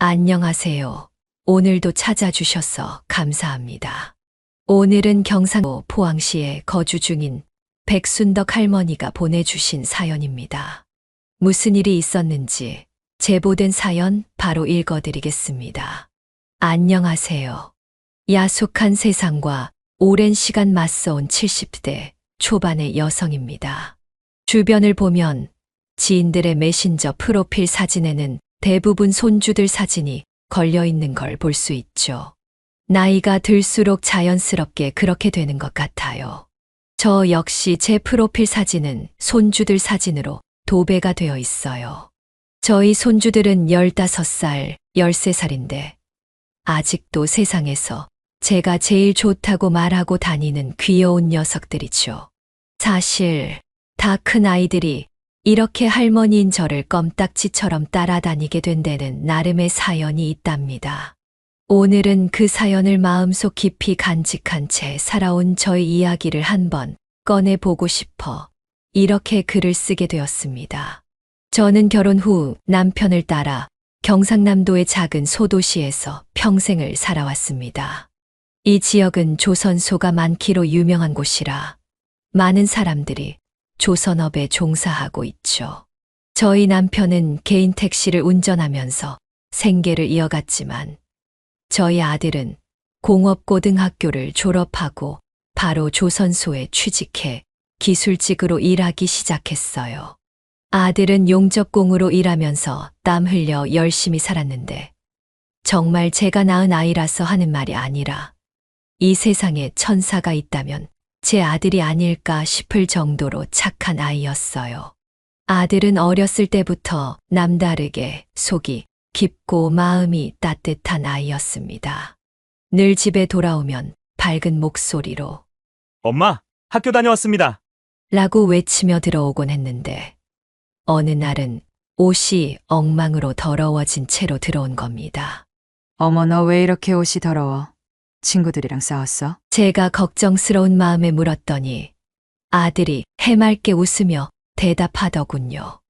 안녕하세요. 오늘도 찾아주셔서 감사합니다. 오늘은 경상도 포항시에 거주 중인 백순덕 할머니가 보내주신 사연입니다. 무슨 일이 있었는지 제보된 사연 바로 읽어드리겠습니다. 안녕하세요. 야속한 세상과 오랜 시간 맞서온 70대 초반의 여성입니다. 주변을 보면 지인들의 메신저 프로필 사진에는 대부분 손주들 사진이 걸려 있는 걸 볼 수 있죠. 나이가 들수록 자연스럽게 그렇게 되는 것 같아요. 저 역시 제 프로필 사진은 손주들 사진으로 도배가 되어 있어요. 저희 손주들은 15살, 13살인데 아직도 세상에서 제가 제일 좋다고 말하고 다니는 귀여운 녀석들이죠. 사실 다 큰 아이들이 이렇게 할머니인 저를 껌딱지처럼 따라다니게 된 데는 나름의 사연이 있답니다. 오늘은 그 사연을 마음속 깊이 간직한 채 살아온 저의 이야기를 한번 꺼내보고 싶어 이렇게 글을 쓰게 되었습니다. 저는 결혼 후 남편을 따라 경상남도의 작은 소도시에서 평생을 살아왔습니다. 이 지역은 조선소가 많기로 유명한 곳이라 많은 사람들이 조선업에 종사하고 있죠. 저희 남편은 개인 택시를 운전하면서 생계를 이어갔지만 저희 아들은 공업고등학교를 졸업하고 바로 조선소에 취직해 기술직으로 일하기 시작했어요. 아들은 용접공으로 일하면서 땀 흘려 열심히 살았는데 정말 제가 낳은 아이라서 하는 말이 아니라 이 세상에 천사가 있다면 제 아들이 아닐까 싶을 정도로 착한 아이였어요. 아들은 어렸을 때부터 남다르게 속이 깊고 마음이 따뜻한 아이였습니다. 늘 집에 돌아오면 밝은 목소리로 엄마, 학교 다녀왔습니다. 라고 외치며 들어오곤 했는데 어느 날은 옷이 엉망으로 더러워진 채로 들어온 겁니다. 어머, 너 왜 이렇게 옷이 더러워? 친구들이랑 싸웠어? 제가 걱정스러운 마음에 물었더니 아들이 해맑게 웃으며 대답하더군요.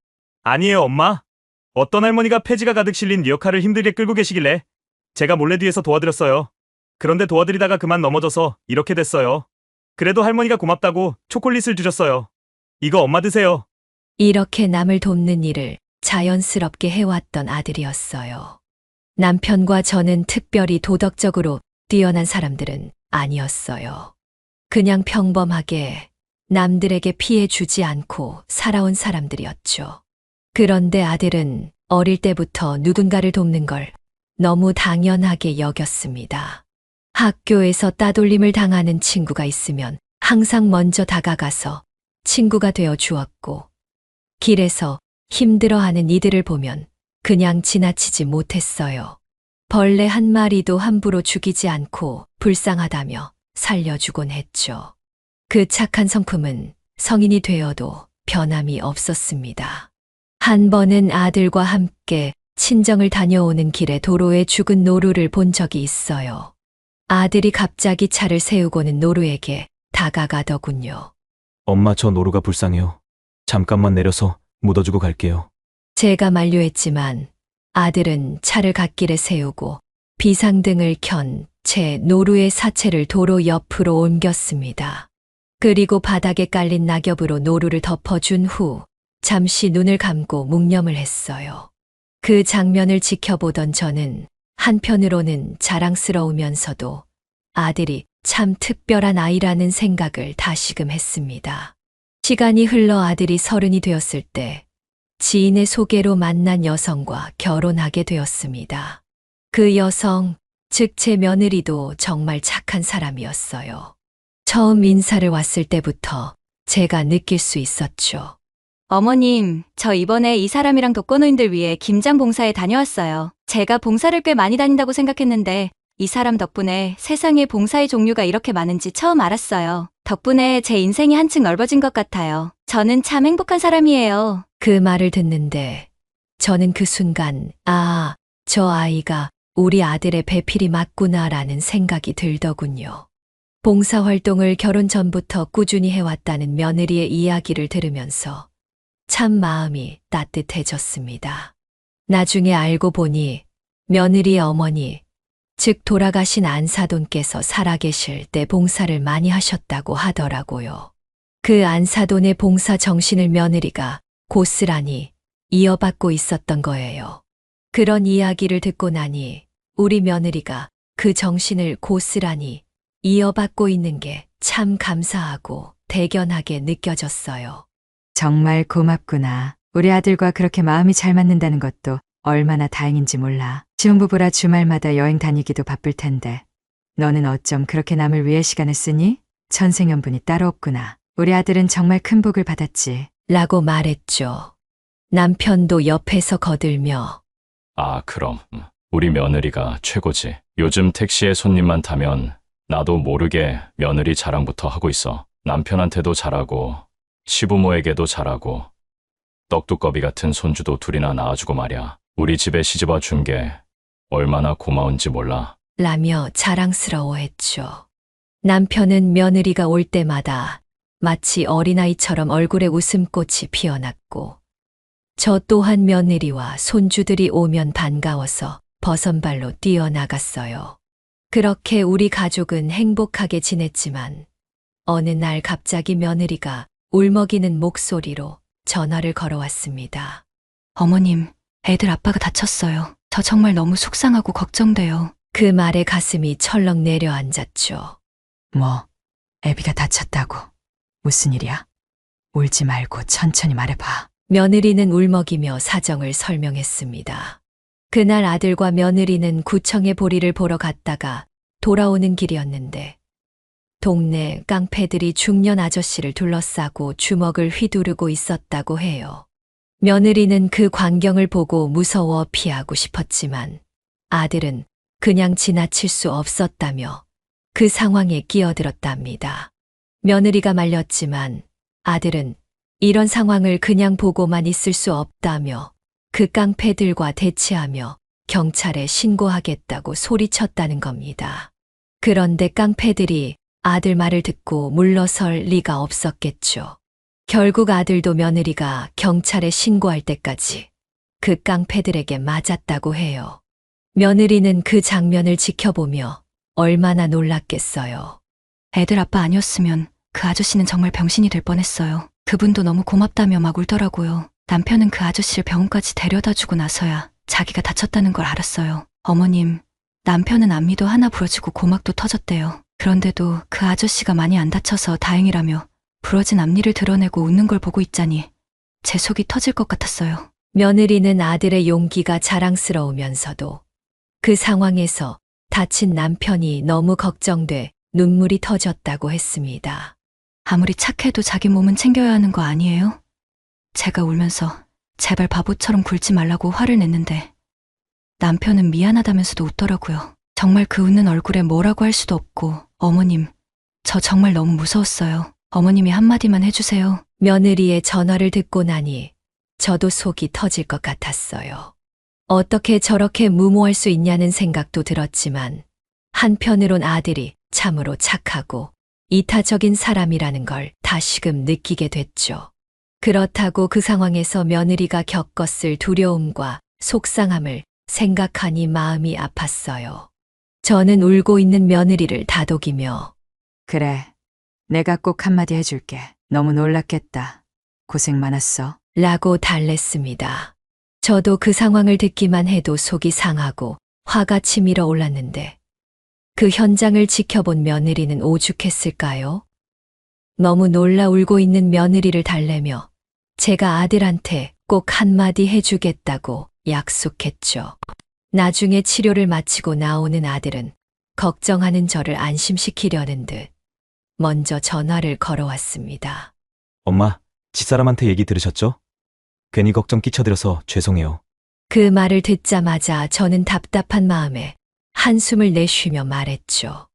아니에요, 엄마. 어떤 할머니가 폐지가 가득 실린 리어카를 힘들게 끌고 계시길래 제가 몰래 뒤에서 도와드렸어요. 그런데 도와드리다가 그만 넘어져서 이렇게 됐어요. 그래도 할머니가 고맙다고 초콜릿을 주셨어요. 이거 엄마 드세요. 이렇게 남을 돕는 일을 자연스럽게 해왔던 아들이었어요. 남편과 저는 특별히 도덕적으로 뛰어난 사람들은 아니었어요. 그냥 평범하게 남들에게 피해 주지 않고 살아온 사람들이었죠. 그런데 아들은 어릴 때부터 누군가를 돕는 걸 너무 당연하게 여겼습니다. 학교에서 따돌림을 당하는 친구가 있으면 항상 먼저 다가가서 친구가 되어 주었고, 길에서 힘들어하는 이들을 보면 그냥 지나치지 못했어요. 벌레 한 마리도 함부로 죽이지 않고 불쌍하다며 살려주곤 했죠. 그 착한 성품은 성인이 되어도 변함이 없었습니다. 한 번은 아들과 함께 친정을 다녀오는 길에 도로에 죽은 노루를 본 적이 있어요. 아들이 갑자기 차를 세우고는 노루에게 다가가더군요. 엄마, 저 노루가 불쌍해요. 잠깐만 내려서 묻어주고 갈게요. 제가 만류했지만 아들은 차를 갓길에 세우고 비상등을 켠 채 노루의 사체를 도로 옆으로 옮겼습니다. 그리고 바닥에 깔린 낙엽으로 노루를 덮어준 후 잠시 눈을 감고 묵념을 했어요. 그 장면을 지켜보던 저는 한편으로는 자랑스러우면서도 아들이 참 특별한 아이라는 생각을 다시금 했습니다. 시간이 흘러 아들이 30이 되었을 때 지인의 소개로 만난 여성과 결혼하게 되었습니다. 그 여성, 즉 제 며느리도 정말 착한 사람이었어요. 처음 인사를 왔을 때부터 제가 느낄 수 있었죠. 어머님, 저 이번에 이 사람이랑 독거노인들 위해 김장 봉사에 다녀왔어요. 제가 봉사를 꽤 많이 다닌다고 생각했는데 이 사람 덕분에 세상에 봉사의 종류가 이렇게 많은지 처음 알았어요. 덕분에 제 인생이 한층 넓어진 것 같아요. 저는 참 행복한 사람이에요. 그 말을 듣는데 저는 그 순간 저 아이가 우리 아들의 배필이 맞구나라는 생각이 들더군요. 봉사활동을 결혼 전부터 꾸준히 해왔다는 며느리의 이야기를 들으면서 참 마음이 따뜻해졌습니다. 나중에 알고 보니 며느리의 어머니, 즉 돌아가신 안사돈께서 살아계실 때 봉사를 많이 하셨다고 하더라고요. 그 안사돈의 봉사 정신을 며느리가 고스란히 이어받고 있었던 거예요. 그런 이야기를 듣고 나니 우리 며느리가 그 정신을 고스란히 이어받고 있는 게 참 감사하고 대견하게 느껴졌어요. 정말 고맙구나. 우리 아들과 그렇게 마음이 잘 맞는다는 것도 얼마나 다행인지 몰라. 신혼부부라 주말마다 여행 다니기도 바쁠 텐데. 너는 어쩜 그렇게 남을 위해 시간을 쓰니? 천생연분이 따로 없구나. 우리 아들은 정말 큰 복을 받았지. 라고 말했죠. 남편도 옆에서 거들며 아, 그럼. 우리 며느리가 최고지. 요즘 택시에 손님만 타면 나도 모르게 며느리 자랑부터 하고 있어. 남편한테도 잘하고 시부모에게도 잘하고 떡두꺼비 같은 손주도 둘이나 낳아주고 말이야. 우리 집에 시집와 준 게 얼마나 고마운지 몰라. 라며 자랑스러워했죠. 남편은 며느리가 올 때마다 마치 어린아이처럼 얼굴에 웃음꽃이 피어났고 저 또한 며느리와 손주들이 오면 반가워서 버선발로 뛰어나갔어요. 그렇게 우리 가족은 행복하게 지냈지만 어느 날 갑자기 며느리가 울먹이는 목소리로 전화를 걸어왔습니다. 어머님, 애들 아빠가 다쳤어요. 저 정말 너무 속상하고 걱정돼요. 그 말에 가슴이 철렁 내려앉았죠. 뭐, 애비가 다쳤다고. 무슨 일이야? 울지 말고 천천히 말해봐. 며느리는 울먹이며 사정을 설명했습니다. 그날 아들과 며느리는 구청에 보리를 보러 갔다가 돌아오는 길이었는데 동네 깡패들이 중년 아저씨를 둘러싸고 주먹을 휘두르고 있었다고 해요. 며느리는 그 광경을 보고 무서워 피하고 싶었지만 아들은 그냥 지나칠 수 없었다며 그 상황에 끼어들었답니다. 며느리가 말렸지만 아들은 이런 상황을 그냥 보고만 있을 수 없다며 그 깡패들과 대치하며 경찰에 신고하겠다고 소리쳤다는 겁니다. 그런데 깡패들이 아들 말을 듣고 물러설 리가 없었겠죠. 결국 아들도 며느리가 경찰에 신고할 때까지 그 깡패들에게 맞았다고 해요. 며느리는 그 장면을 지켜보며 얼마나 놀랐겠어요. 애들 아빠 아니었으면 그 아저씨는 정말 병신이 될 뻔했어요. 그분도 너무 고맙다며 막 울더라고요. 남편은 그 아저씨를 병원까지 데려다 주고 나서야 자기가 다쳤다는 걸 알았어요. 어머님, 남편은 안미도 하나 부러지고 고막도 터졌대요. 그런데도 그 아저씨가 많이 안 다쳐서 다행이라며 부러진 앞니를 드러내고 웃는 걸 보고 있자니 제 속이 터질 것 같았어요. 며느리는 아들의 용기가 자랑스러우면서도 그 상황에서 다친 남편이 너무 걱정돼 눈물이 터졌다고 했습니다. 아무리 착해도 자기 몸은 챙겨야 하는 거 아니에요? 제가 울면서 제발 바보처럼 굴지 말라고 화를 냈는데 남편은 미안하다면서도 웃더라고요. 정말 그 웃는 얼굴에 뭐라고 할 수도 없고 어머님, 저 정말 너무 무서웠어요. 어머님이 한마디만 해주세요. 며느리의 전화를 듣고 나니 저도 속이 터질 것 같았어요. 어떻게 저렇게 무모할 수 있냐는 생각도 들었지만 한편으론 아들이 참으로 착하고 이타적인 사람이라는 걸 다시금 느끼게 됐죠. 그렇다고 그 상황에서 며느리가 겪었을 두려움과 속상함을 생각하니 마음이 아팠어요. 저는 울고 있는 며느리를 다독이며 그래, 내가 꼭 한마디 해줄게. 너무 놀랐겠다. 고생 많았어. 라고 달랬습니다. 저도 그 상황을 듣기만 해도 속이 상하고 화가 치밀어 올랐는데 그 현장을 지켜본 며느리는 오죽했을까요? 너무 놀라 울고 있는 며느리를 달래며 제가 아들한테 꼭 한마디 해주겠다고 약속했죠. 나중에 치료를 마치고 나오는 아들은 걱정하는 저를 안심시키려는 듯 먼저 전화를 걸어왔습니다. 엄마, 집사람한테 얘기 들으셨죠? 괜히 걱정 끼쳐드려서 죄송해요. 그 말을 듣자마자 저는 답답한 마음에 한숨을 내쉬며 말했죠.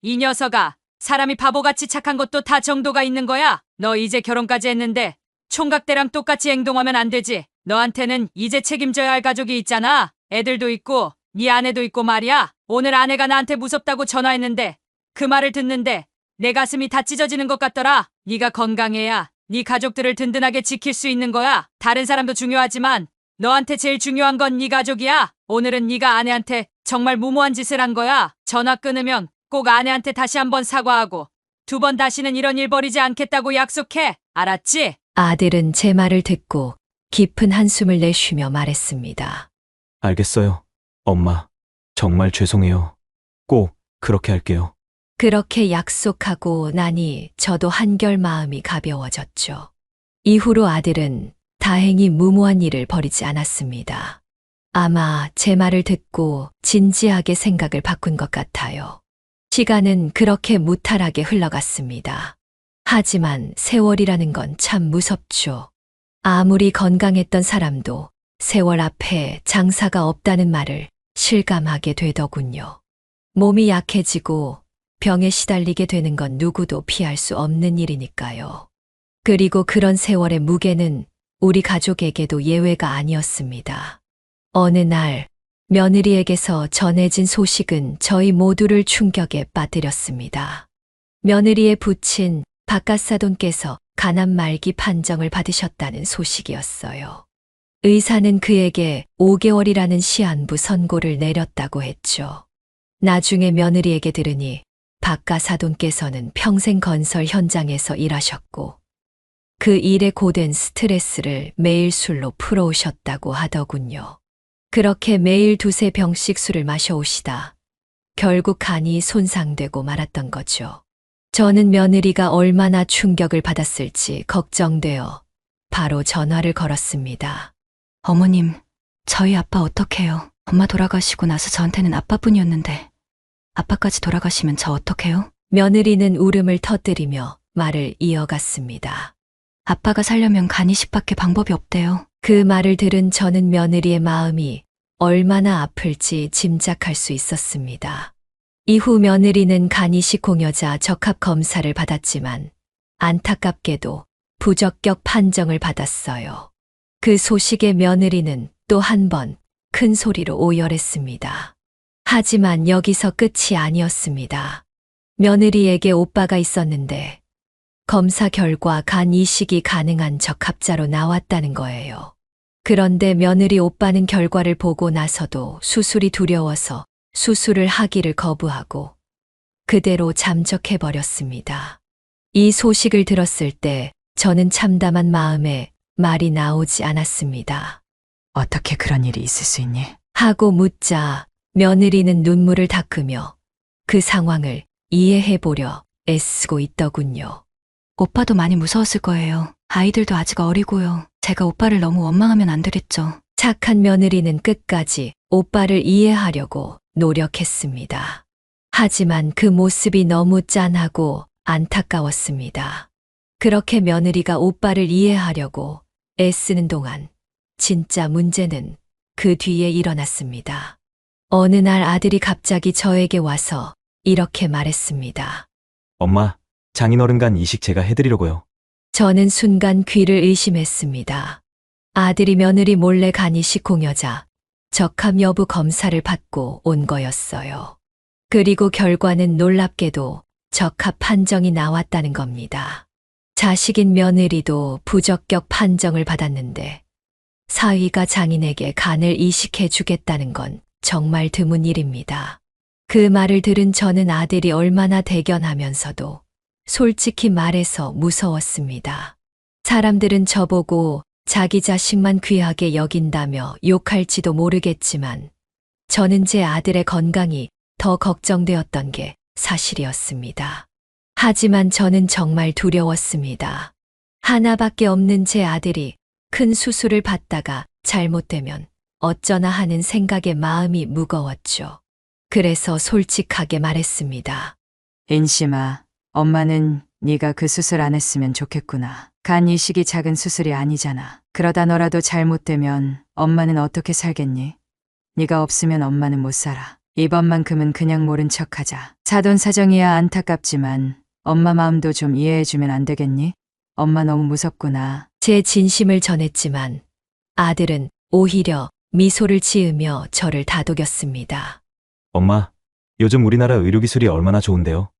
이 녀석아, 사람이 바보같이 착한 것도 다 정도가 있는 거야. 너 이제 결혼까지 했는데 총각대랑 똑같이 행동하면 안 되지. 너한테는 이제 책임져야 할 가족이 있잖아. 애들도 있고 네 아내도 있고 말이야. 오늘 아내가 나한테 무섭다고 전화했는데 그 말을 듣는데 내 가슴이 다 찢어지는 것 같더라. 네가 건강해야 네 가족들을 든든하게 지킬 수 있는 거야. 다른 사람도 중요하지만 너한테 제일 중요한 건 네 가족이야. 오늘은 네가 아내한테 정말 무모한 짓을 한 거야. 전화 끊으면 꼭 아내한테 다시 한번 사과하고 2번 다시는 이런 일 벌이지 않겠다고 약속해. 알았지? 아들은 제 말을 듣고 깊은 한숨을 내쉬며 말했습니다. 알겠어요. 엄마, 정말 죄송해요. 꼭 그렇게 할게요. 그렇게 약속하고 나니 저도 한결 마음이 가벼워졌죠. 이후로 아들은 다행히 무모한 일을 벌이지 않았습니다. 아마 제 말을 듣고 진지하게 생각을 바꾼 것 같아요. 시간은 그렇게 무탈하게 흘러갔습니다. 하지만 세월이라는 건 참 무섭죠. 아무리 건강했던 사람도 세월 앞에 장사가 없다는 말을 실감하게 되더군요. 몸이 약해지고 병에 시달리게 되는 건 누구도 피할 수 없는 일이니까요. 그리고 그런 세월의 무게는 우리 가족에게도 예외가 아니었습니다. 어느 날 며느리에게서 전해진 소식은 저희 모두를 충격에 빠뜨렸습니다. 며느리의 부친 박가사돈께서 간암 말기 판정을 받으셨다는 소식이었어요. 의사는 그에게 5개월이라는 시한부 선고를 내렸다고 했죠. 나중에 며느리에게 들으니 박가사돈께서는 평생 건설 현장에서 일하셨고 그 일에 고된 스트레스를 매일 술로 풀어오셨다고 하더군요. 그렇게 매일 2~3병씩 술을 마셔오시다 결국 간이 손상되고 말았던 거죠. 저는 며느리가 얼마나 충격을 받았을지 걱정되어 바로 전화를 걸었습니다. 어머님, 저희 아빠 어떡해요? 엄마 돌아가시고 나서 저한테는 아빠뿐이었는데 아빠까지 돌아가시면 저 어떡해요? 며느리는 울음을 터뜨리며 말을 이어갔습니다. 아빠가 살려면 간이식밖에 방법이 없대요. 그 말을 들은 저는 며느리의 마음이 얼마나 아플지 짐작할 수 있었습니다. 이후 며느리는 간이식 공여자 적합 검사를 받았지만 안타깝게도 부적격 판정을 받았어요. 그 소식에 며느리는 또 한 번 큰 소리로 오열했습니다. 하지만 여기서 끝이 아니었습니다. 며느리에게 오빠가 있었는데 검사 결과 간 이식이 가능한 적합자로 나왔다는 거예요. 그런데 며느리 오빠는 결과를 보고 나서도 수술이 두려워서 수술을 하기를 거부하고 그대로 잠적해버렸습니다. 이 소식을 들었을 때 저는 참담한 마음에 말이 나오지 않았습니다. 어떻게 그런 일이 있을 수 있니? 하고 묻자 며느리는 눈물을 닦으며 그 상황을 이해해보려 애쓰고 있더군요. 오빠도 많이 무서웠을 거예요. 아이들도 아직 어리고요. 제가 오빠를 너무 원망하면 안 되겠죠. 착한 며느리는 끝까지 오빠를 이해하려고 노력했습니다. 하지만 그 모습이 너무 짠하고 안타까웠습니다. 그렇게 며느리가 오빠를 이해하려고 애쓰는 동안 진짜 문제는 그 뒤에 일어났습니다. 어느 날 아들이 갑자기 저에게 와서 이렇게 말했습니다. 엄마, 장인어른 간 이식 제가 해드리려고요. 저는 순간 귀를 의심했습니다. 아들이 며느리 몰래 간 이식 공여자 적합 여부 검사를 받고 온 거였어요. 그리고 결과는 놀랍게도 적합 판정이 나왔다는 겁니다. 자식인 며느리도 부적격 판정을 받았는데 사위가 장인에게 간을 이식해 주겠다는 건 정말 드문 일입니다. 그 말을 들은 저는 아들이 얼마나 대견하면서도 솔직히 말해서 무서웠습니다. 사람들은 저보고 자기 자식만 귀하게 여긴다며 욕할지도 모르겠지만 저는 제 아들의 건강이 더 걱정되었던 게 사실이었습니다. 하지만 저는 정말 두려웠습니다. 하나밖에 없는 제 아들이 큰 수술을 받다가 잘못되면 어쩌나 하는 생각에 마음이 무거웠죠. 그래서 솔직하게 말했습니다. 인심아, 엄마는 네가 그 수술 안 했으면 좋겠구나. 간 이식이 작은 수술이 아니잖아. 그러다 너라도 잘못되면 엄마는 어떻게 살겠니? 네가 없으면 엄마는 못 살아. 이번만큼은 그냥 모른 척하자. 사돈 사정이야 안타깝지만 엄마 마음도 좀 이해해주면 안 되겠니? 엄마 너무 무섭구나. 제 진심을 전했지만 아들은 오히려 미소를 지으며 저를 다독였습니다. 엄마, 요즘 우리나라 의료기술이 얼마나 좋은데요.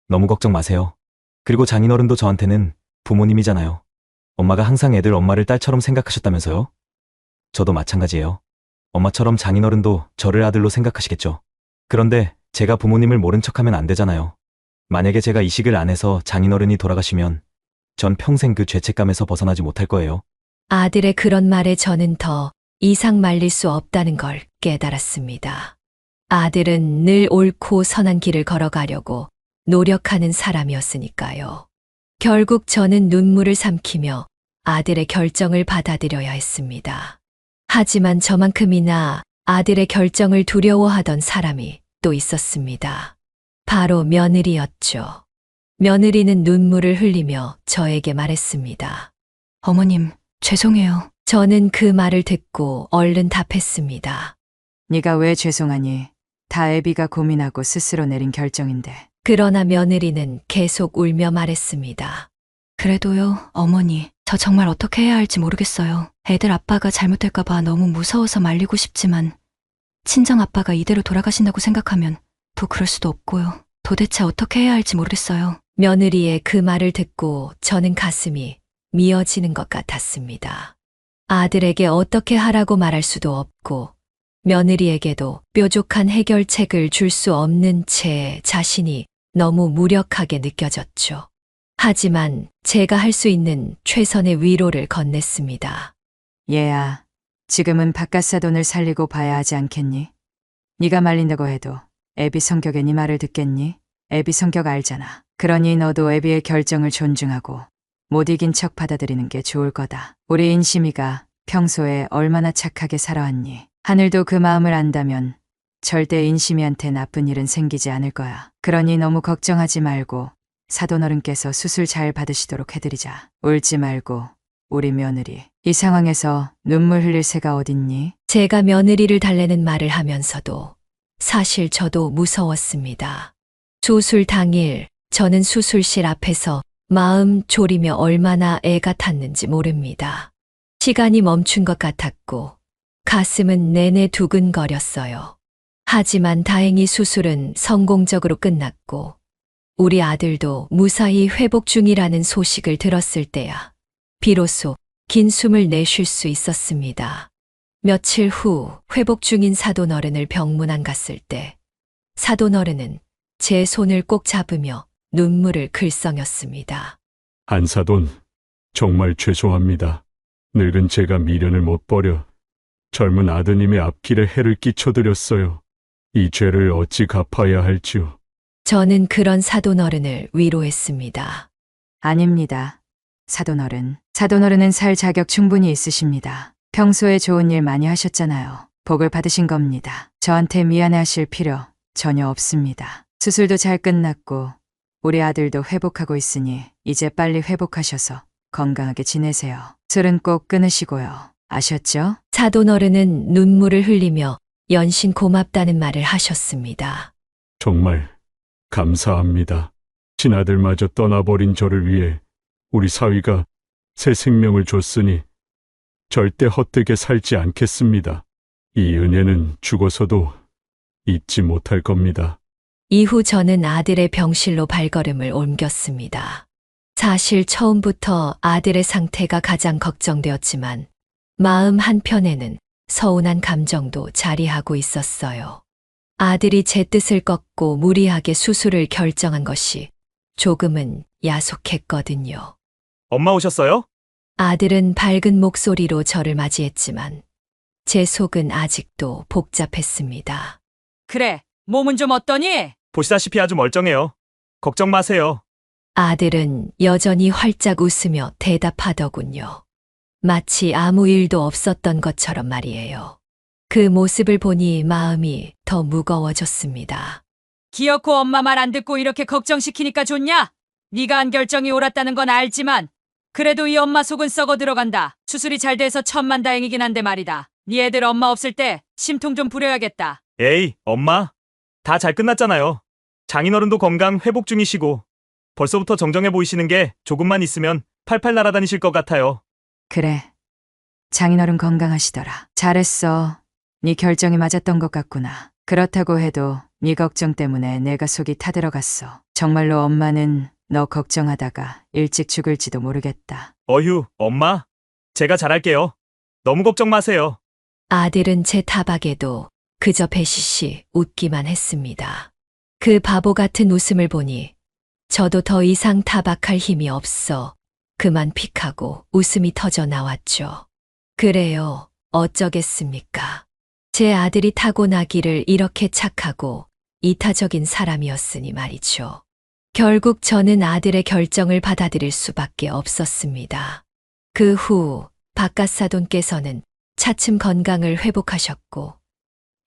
너무 걱정 마세요. 그리고 장인어른도 저한테는 부모님이잖아요. 엄마가 항상 애들 엄마를 딸처럼 생각하셨다면서요? 저도 마찬가지예요. 엄마처럼 장인어른도 저를 아들로 생각하시겠죠. 그런데 제가 부모님을 모른 척하면 안 되잖아요. 만약에 제가 이식을 안 해서 장인어른이 돌아가시면 전 평생 그 죄책감에서 벗어나지 못할 거예요. 아들의 그런 말에 저는 더 이상 말릴 수 없다는 걸 깨달았습니다. 아들은 늘 옳고 선한 길을 걸어가려고 노력하는 사람이었으니까요. 결국 저는 눈물을 삼키며 아들의 결정을 받아들여야 했습니다. 하지만 저만큼이나 아들의 결정을 두려워하던 사람이 또 있었습니다. 바로 며느리였죠. 며느리는 눈물을 흘리며 저에게 말했습니다. 어머님, 죄송해요. 저는 그 말을 듣고 얼른 답했습니다. 네가 왜 죄송하니? 다 애비가 고민하고 스스로 내린 결정인데. 그러나 며느리는 계속 울며 말했습니다. 그래도요, 어머니. 저 정말 어떻게 해야 할지 모르겠어요. 애들 아빠가 잘못될까봐 너무 무서워서 말리고 싶지만, 친정 아빠가 이대로 돌아가신다고 생각하면 또 그럴 수도 없고요. 도대체 어떻게 해야 할지 모르겠어요. 며느리의 그 말을 듣고 저는 가슴이 미어지는 것 같았습니다. 아들에게 어떻게 하라고 말할 수도 없고, 며느리에게도 뾰족한 해결책을 줄 수 없는 제 자신이 너무 무력하게 느껴졌죠. 하지만 제가 할 수 있는 최선의 위로를 건넸습니다. 얘야, 지금은 바깥 사돈을 살리고 봐야 하지 않겠니? 네가 말린다고 해도 애비 성격에 네 말을 듣겠니? 애비 성격 알잖아. 그러니 너도 애비의 결정을 존중하고 못 이긴 척 받아들이는 게 좋을 거다. 우리 인심이가 평소에 얼마나 착하게 살아왔니? 하늘도 그 마음을 안다면 절대 인심이한테 나쁜 일은 생기지 않을 거야. 그러니 너무 걱정하지 말고 사돈어른께서 수술 잘 받으시도록 해드리자. 울지 말고 우리 며느리. 이 상황에서 눈물 흘릴 새가 어딨니? 제가 며느리를 달래는 말을 하면서도 사실 저도 무서웠습니다. 수술 당일 저는 수술실 앞에서 마음 졸이며 얼마나 애가 탔는지 모릅니다. 시간이 멈춘 것 같았고 가슴은 내내 두근거렸어요. 하지만 다행히 수술은 성공적으로 끝났고 우리 아들도 무사히 회복 중이라는 소식을 들었을 때야 비로소 긴 숨을 내쉴 수 있었습니다. 며칠 후 회복 중인 사돈어른을 병문안 갔을 때 사돈어른은 제 손을 꼭 잡으며 눈물을 글썽였습니다. 한사돈, 정말 죄송합니다. 늙은 제가 미련을 못 버려 젊은 아드님의 앞길에 해를 끼쳐드렸어요. 이 죄를 어찌 갚아야 할지요. 저는 그런 사돈어른을 위로했습니다. 아닙니다. 사돈어른. 사돈어른은 살 자격 충분히 있으십니다. 평소에 좋은 일 많이 하셨잖아요. 복을 받으신 겁니다. 저한테 미안해하실 필요 전혀 없습니다. 수술도 잘 끝났고 우리 아들도 회복하고 있으니 이제 빨리 회복하셔서 건강하게 지내세요. 술은 꼭 끊으시고요. 아셨죠? 사돈어른은 눈물을 흘리며 연신 고맙다는 말을 하셨습니다. 정말 감사합니다. 친아들마저 떠나버린 저를 위해 우리 사위가 새 생명을 줬으니 절대 헛되게 살지 않겠습니다. 이 은혜는 죽어서도 잊지 못할 겁니다. 이후 저는 아들의 병실로 발걸음을 옮겼습니다. 사실 처음부터 아들의 상태가 가장 걱정되었지만 마음 한편에는 서운한 감정도 자리하고 있었어요. 아들이 제 뜻을 꺾고 무리하게 수술을 결정한 것이 조금은 야속했거든요. 엄마 오셨어요? 아들은 밝은 목소리로 저를 맞이했지만 제 속은 아직도 복잡했습니다. 그래, 몸은 좀 어떠니? 보시다시피 아주 멀쩡해요. 걱정 마세요. 아들은 여전히 활짝 웃으며 대답하더군요. 마치 아무 일도 없었던 것처럼 말이에요. 그 모습을 보니 마음이 더 무거워졌습니다. 기어코 엄마 말 안 듣고 이렇게 걱정시키니까 좋냐? 네가 한 결정이 옳았다는 건 알지만 그래도 이 엄마 속은 썩어 들어간다. 수술이 잘 돼서 천만다행이긴 한데 말이다. 네 애들 엄마 없을 때 심통 좀 부려야겠다. 에이, 엄마. 다 잘 끝났잖아요. 장인어른도 건강 회복 중이시고 벌써부터 정정해 보이시는 게 조금만 있으면 팔팔 날아다니실 것 같아요. 그래. 장인어른 건강하시더라. 잘했어. 네 결정이 맞았던 것 같구나. 그렇다고 해도 네 걱정 때문에 내가 속이 타들어갔어. 정말로 엄마는 너 걱정하다가 일찍 죽을지도 모르겠다. 어휴, 엄마. 제가 잘할게요. 너무 걱정 마세요. 아들은 제 타박에도 그저 배시시 웃기만 했습니다. 그 바보 같은 웃음을 보니 저도 더 이상 타박할 힘이 없어 그만 픽하고 웃음이 터져 나왔죠. 그래요. 어쩌겠습니까? 제 아들이 타고나기를 이렇게 착하고 이타적인 사람이었으니 말이죠. 결국 저는 아들의 결정을 받아들일 수밖에 없었습니다. 그 후 바깥사돈께서는 차츰 건강을 회복하셨고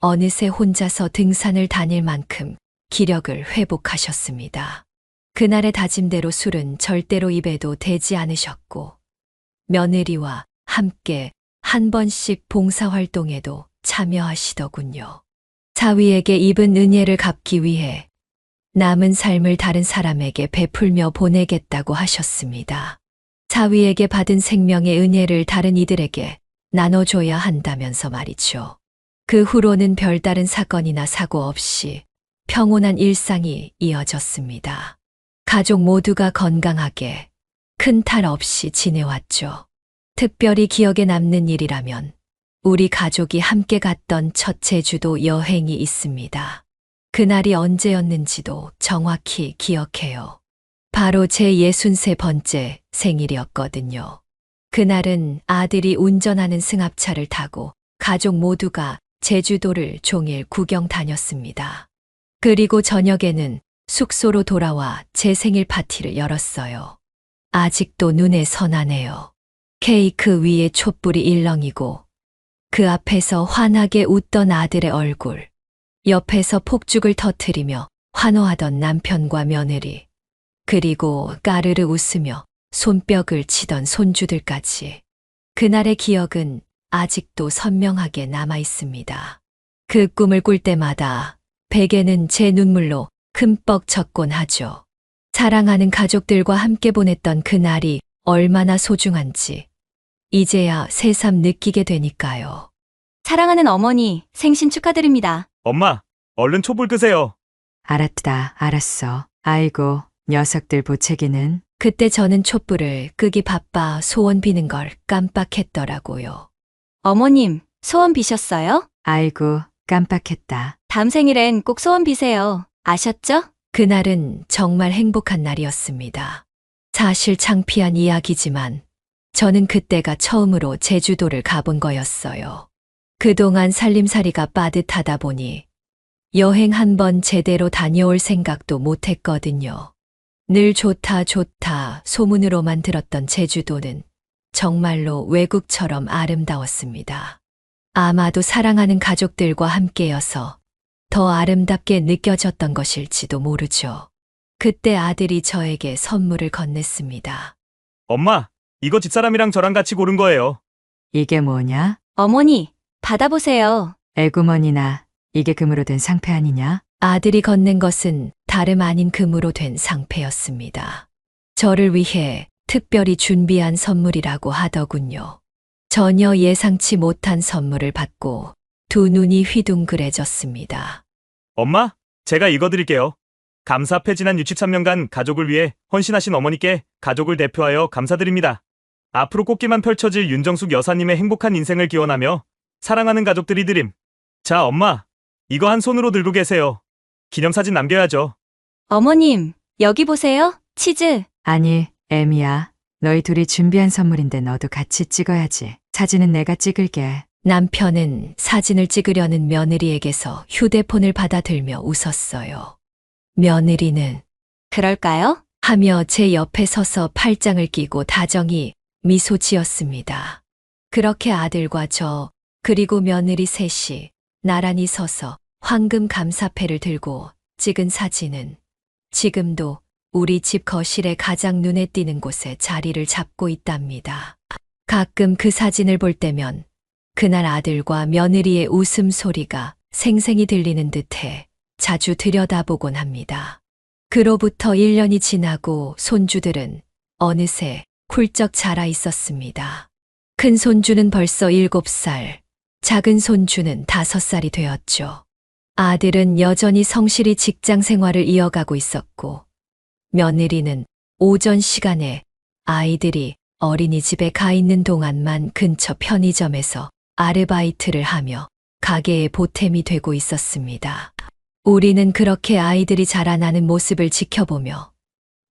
어느새 혼자서 등산을 다닐 만큼 기력을 회복하셨습니다. 그날의 다짐대로 술은 절대로 입에도 대지 않으셨고 며느리와 함께 한 번씩 봉사활동에도 참여하시더군요. 사위에게 입은 은혜를 갚기 위해 남은 삶을 다른 사람에게 베풀며 보내겠다고 하셨습니다. 사위에게 받은 생명의 은혜를 다른 이들에게 나눠줘야 한다면서 말이죠. 그 후로는 별다른 사건이나 사고 없이 평온한 일상이 이어졌습니다. 가족 모두가 건강하게 큰 탈 없이 지내왔죠. 특별히 기억에 남는 일이라면 우리 가족이 함께 갔던 첫 제주도 여행이 있습니다. 그날이 언제였는지도 정확히 기억해요. 바로 제 63번째 생일이었거든요. 그날은 아들이 운전하는 승합차를 타고 가족 모두가 제주도를 종일 구경 다녔습니다. 그리고 저녁에는 숙소로 돌아와 제 생일 파티를 열었어요. 아직도 눈에 선하네요. 케이크 위에 촛불이 일렁이고 그 앞에서 환하게 웃던 아들의 얼굴, 옆에서 폭죽을 터뜨리며 환호하던 남편과 며느리, 그리고 까르르 웃으며 손뼉을 치던 손주들까지. 그날의 기억은 아직도 선명하게 남아 있습니다. 그 꿈을 꿀 때마다 베개는 제 눈물로 흠뻑 젖곤 하죠. 사랑하는 가족들과 함께 보냈던 그날이 얼마나 소중한지 이제야 새삼 느끼게 되니까요. 사랑하는 어머니, 생신 축하드립니다. 엄마, 얼른 촛불 끄세요. 알았다, 알았어. 아이고, 녀석들 보채기는. 그때 저는 촛불을 끄기 바빠 소원 비는 걸 깜빡했더라고요. 어머님, 소원 비셨어요? 아이고, 깜빡했다. 다음 생일엔 꼭 소원 비세요. 아셨죠? 그날은 정말 행복한 날이었습니다. 사실 창피한 이야기지만 저는 그때가 처음으로 제주도를 가본 거였어요. 그동안 살림살이가 빠듯하다 보니 여행 한 번 제대로 다녀올 생각도 못 했거든요. 늘 좋다 좋다 소문으로만 들었던 제주도는 정말로 외국처럼 아름다웠습니다. 아마도 사랑하는 가족들과 함께여서 더 아름답게 느껴졌던 것일지도 모르죠. 그때 아들이 저에게 선물을 건넸습니다. 엄마, 이거 집사람이랑 저랑 같이 고른 거예요. 이게 뭐냐? 어머니, 받아보세요. 에구머니나, 이게 금으로 된 상패 아니냐? 아들이 건넨 것은 다름 아닌 금으로 된 상패였습니다. 저를 위해 특별히 준비한 선물이라고 하더군요. 전혀 예상치 못한 선물을 받고 두 눈이 휘둥그레졌습니다. 엄마, 제가 이거 드릴게요. 감사패 지난 63년간 가족을 위해 헌신하신 어머니께 가족을 대표하여 감사드립니다. 앞으로 꽃길만 펼쳐질 윤정숙 여사님의 행복한 인생을 기원하며 사랑하는 가족들이 드림. 자, 엄마, 이거 한 손으로 들고 계세요. 기념사진 남겨야죠. 어머님, 여기 보세요. 치즈. 아니, 애미야. 너희 둘이 준비한 선물인데 너도 같이 찍어야지. 사진은 내가 찍을게. 남편은 사진을 찍으려는 며느리에게서 휴대폰을 받아들며 웃었어요. 며느리는 그럴까요? 하며 제 옆에 서서 팔짱을 끼고 다정히 미소 지었습니다. 그렇게 아들과 저 그리고 며느리 셋이 나란히 서서 황금 감사패를 들고 찍은 사진은 지금도 우리 집 거실의 가장 눈에 띄는 곳에 자리를 잡고 있답니다. 가끔 그 사진을 볼 때면 그날 아들과 며느리의 웃음소리가 생생히 들리는 듯해 자주 들여다보곤 합니다. 그로부터 1년이 지나고 손주들은 어느새 훌쩍 자라 있었습니다. 큰 손주는 벌써 7살, 작은 손주는 5살이 되었죠. 아들은 여전히 성실히 직장 생활을 이어가고 있었고, 며느리는 오전 시간에 아이들이 어린이집에 가 있는 동안만 근처 편의점에서 아르바이트를 하며 가게의 보탬이 되고 있었습니다. 우리는 그렇게 아이들이 자라나는 모습을 지켜보며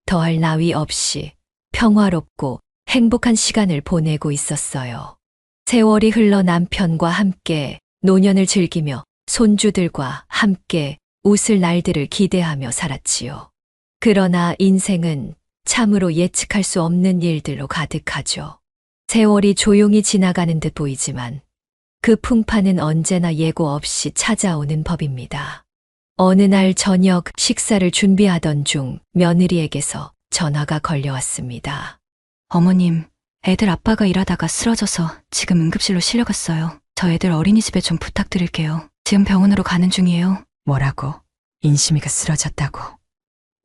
더할 나위 없이 평화롭고 행복한 시간을 보내고 있었어요. 세월이 흘러 남편과 함께 노년을 즐기며 손주들과 함께 웃을 날들을 기대하며 살았지요. 그러나 인생은 참으로 예측할 수 없는 일들로 가득하죠. 세월이 조용히 지나가는 듯 보이지만 그 풍파는 언제나 예고 없이 찾아오는 법입니다. 어느 날 저녁 식사를 준비하던 중 며느리에게서 전화가 걸려왔습니다. 어머님, 애들 아빠가 일하다가 쓰러져서 지금 응급실로 실려갔어요. 저 애들 어린이집에 좀 부탁드릴게요. 지금 병원으로 가는 중이에요. 뭐라고? 인심이가 쓰러졌다고?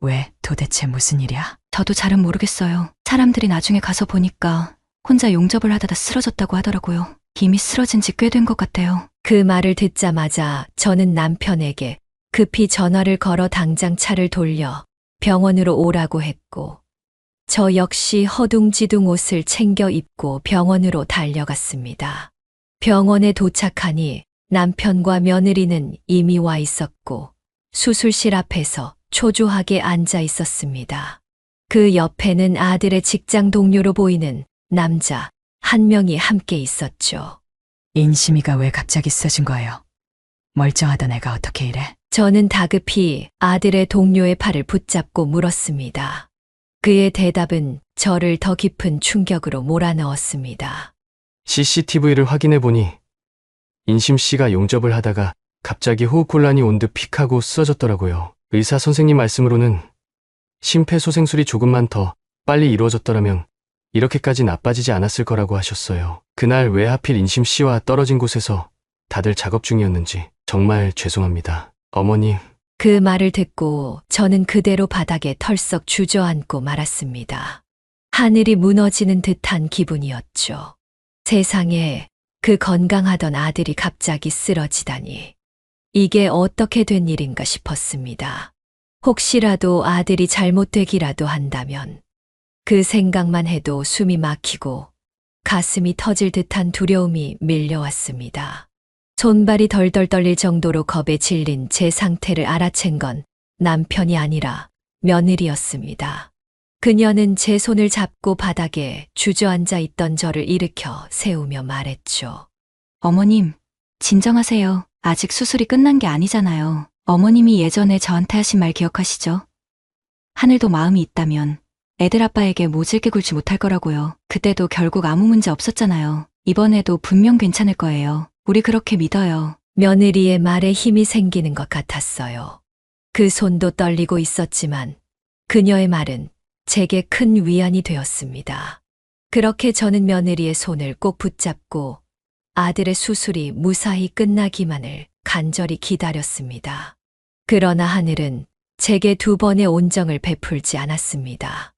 왜? 도대체 무슨 일이야? 저도 잘은 모르겠어요. 사람들이 나중에 가서 보니까 혼자 용접을 하다가 쓰러졌다고 하더라고요. 이미 쓰러진 지 꽤 된 것 같아요. 그 말을 듣자마자 저는 남편에게 급히 전화를 걸어 당장 차를 돌려 병원으로 오라고 했고, 저 역시 허둥지둥 옷을 챙겨 입고 병원으로 달려갔습니다. 병원에 도착하니 남편과 며느리는 이미 와 있었고 수술실 앞에서 초조하게 앉아 있었습니다. 그 옆에는 아들의 직장 동료로 보이는 남자 한 명이 함께 있었죠. 인심이가 왜 갑자기 쓰러진 거예요? 멀쩡하던 애가 어떻게 이래? 저는 다급히 아들의 동료의 팔을 붙잡고 물었습니다. 그의 대답은 저를 더 깊은 충격으로 몰아넣었습니다. CCTV를 확인해 보니 인심 씨가 용접을 하다가 갑자기 호흡곤란이 온 듯 픽하고 쓰러졌더라고요. 의사 선생님 말씀으로는 심폐소생술이 조금만 더 빨리 이루어졌더라면 이렇게까지 나빠지지 않았을 거라고 하셨어요. 그날 왜 하필 인심 씨와 떨어진 곳에서 다들 작업 중이었는지 정말 죄송합니다. 어머니. 그 말을 듣고 저는 그대로 바닥에 털썩 주저앉고 말았습니다. 하늘이 무너지는 듯한 기분이었죠. 세상에 그 건강하던 아들이 갑자기 쓰러지다니. 이게 어떻게 된 일인가 싶었습니다. 혹시라도 아들이 잘못되기라도 한다면 그 생각만 해도 숨이 막히고 가슴이 터질 듯한 두려움이 밀려왔습니다. 손발이 덜덜 떨릴 정도로 겁에 질린 제 상태를 알아챈 건 남편이 아니라 며느리였습니다. 그녀는 제 손을 잡고 바닥에 주저앉아 있던 저를 일으켜 세우며 말했죠. 어머님, 진정하세요. 아직 수술이 끝난 게 아니잖아요. 어머님이 예전에 저한테 하신 말 기억하시죠? 하늘도 마음이 있다면 애들 아빠에게 모질게 굴지 못할 거라고요. 그때도 결국 아무 문제 없었잖아요. 이번에도 분명 괜찮을 거예요. 우리 그렇게 믿어요. 며느리의 말에 힘이 생기는 것 같았어요. 그 손도 떨리고 있었지만 그녀의 말은 제게 큰 위안이 되었습니다. 그렇게 저는 며느리의 손을 꼭 붙잡고 아들의 수술이 무사히 끝나기만을 간절히 기다렸습니다. 그러나 하늘은 제게 2번의 온정을 베풀지 않았습니다.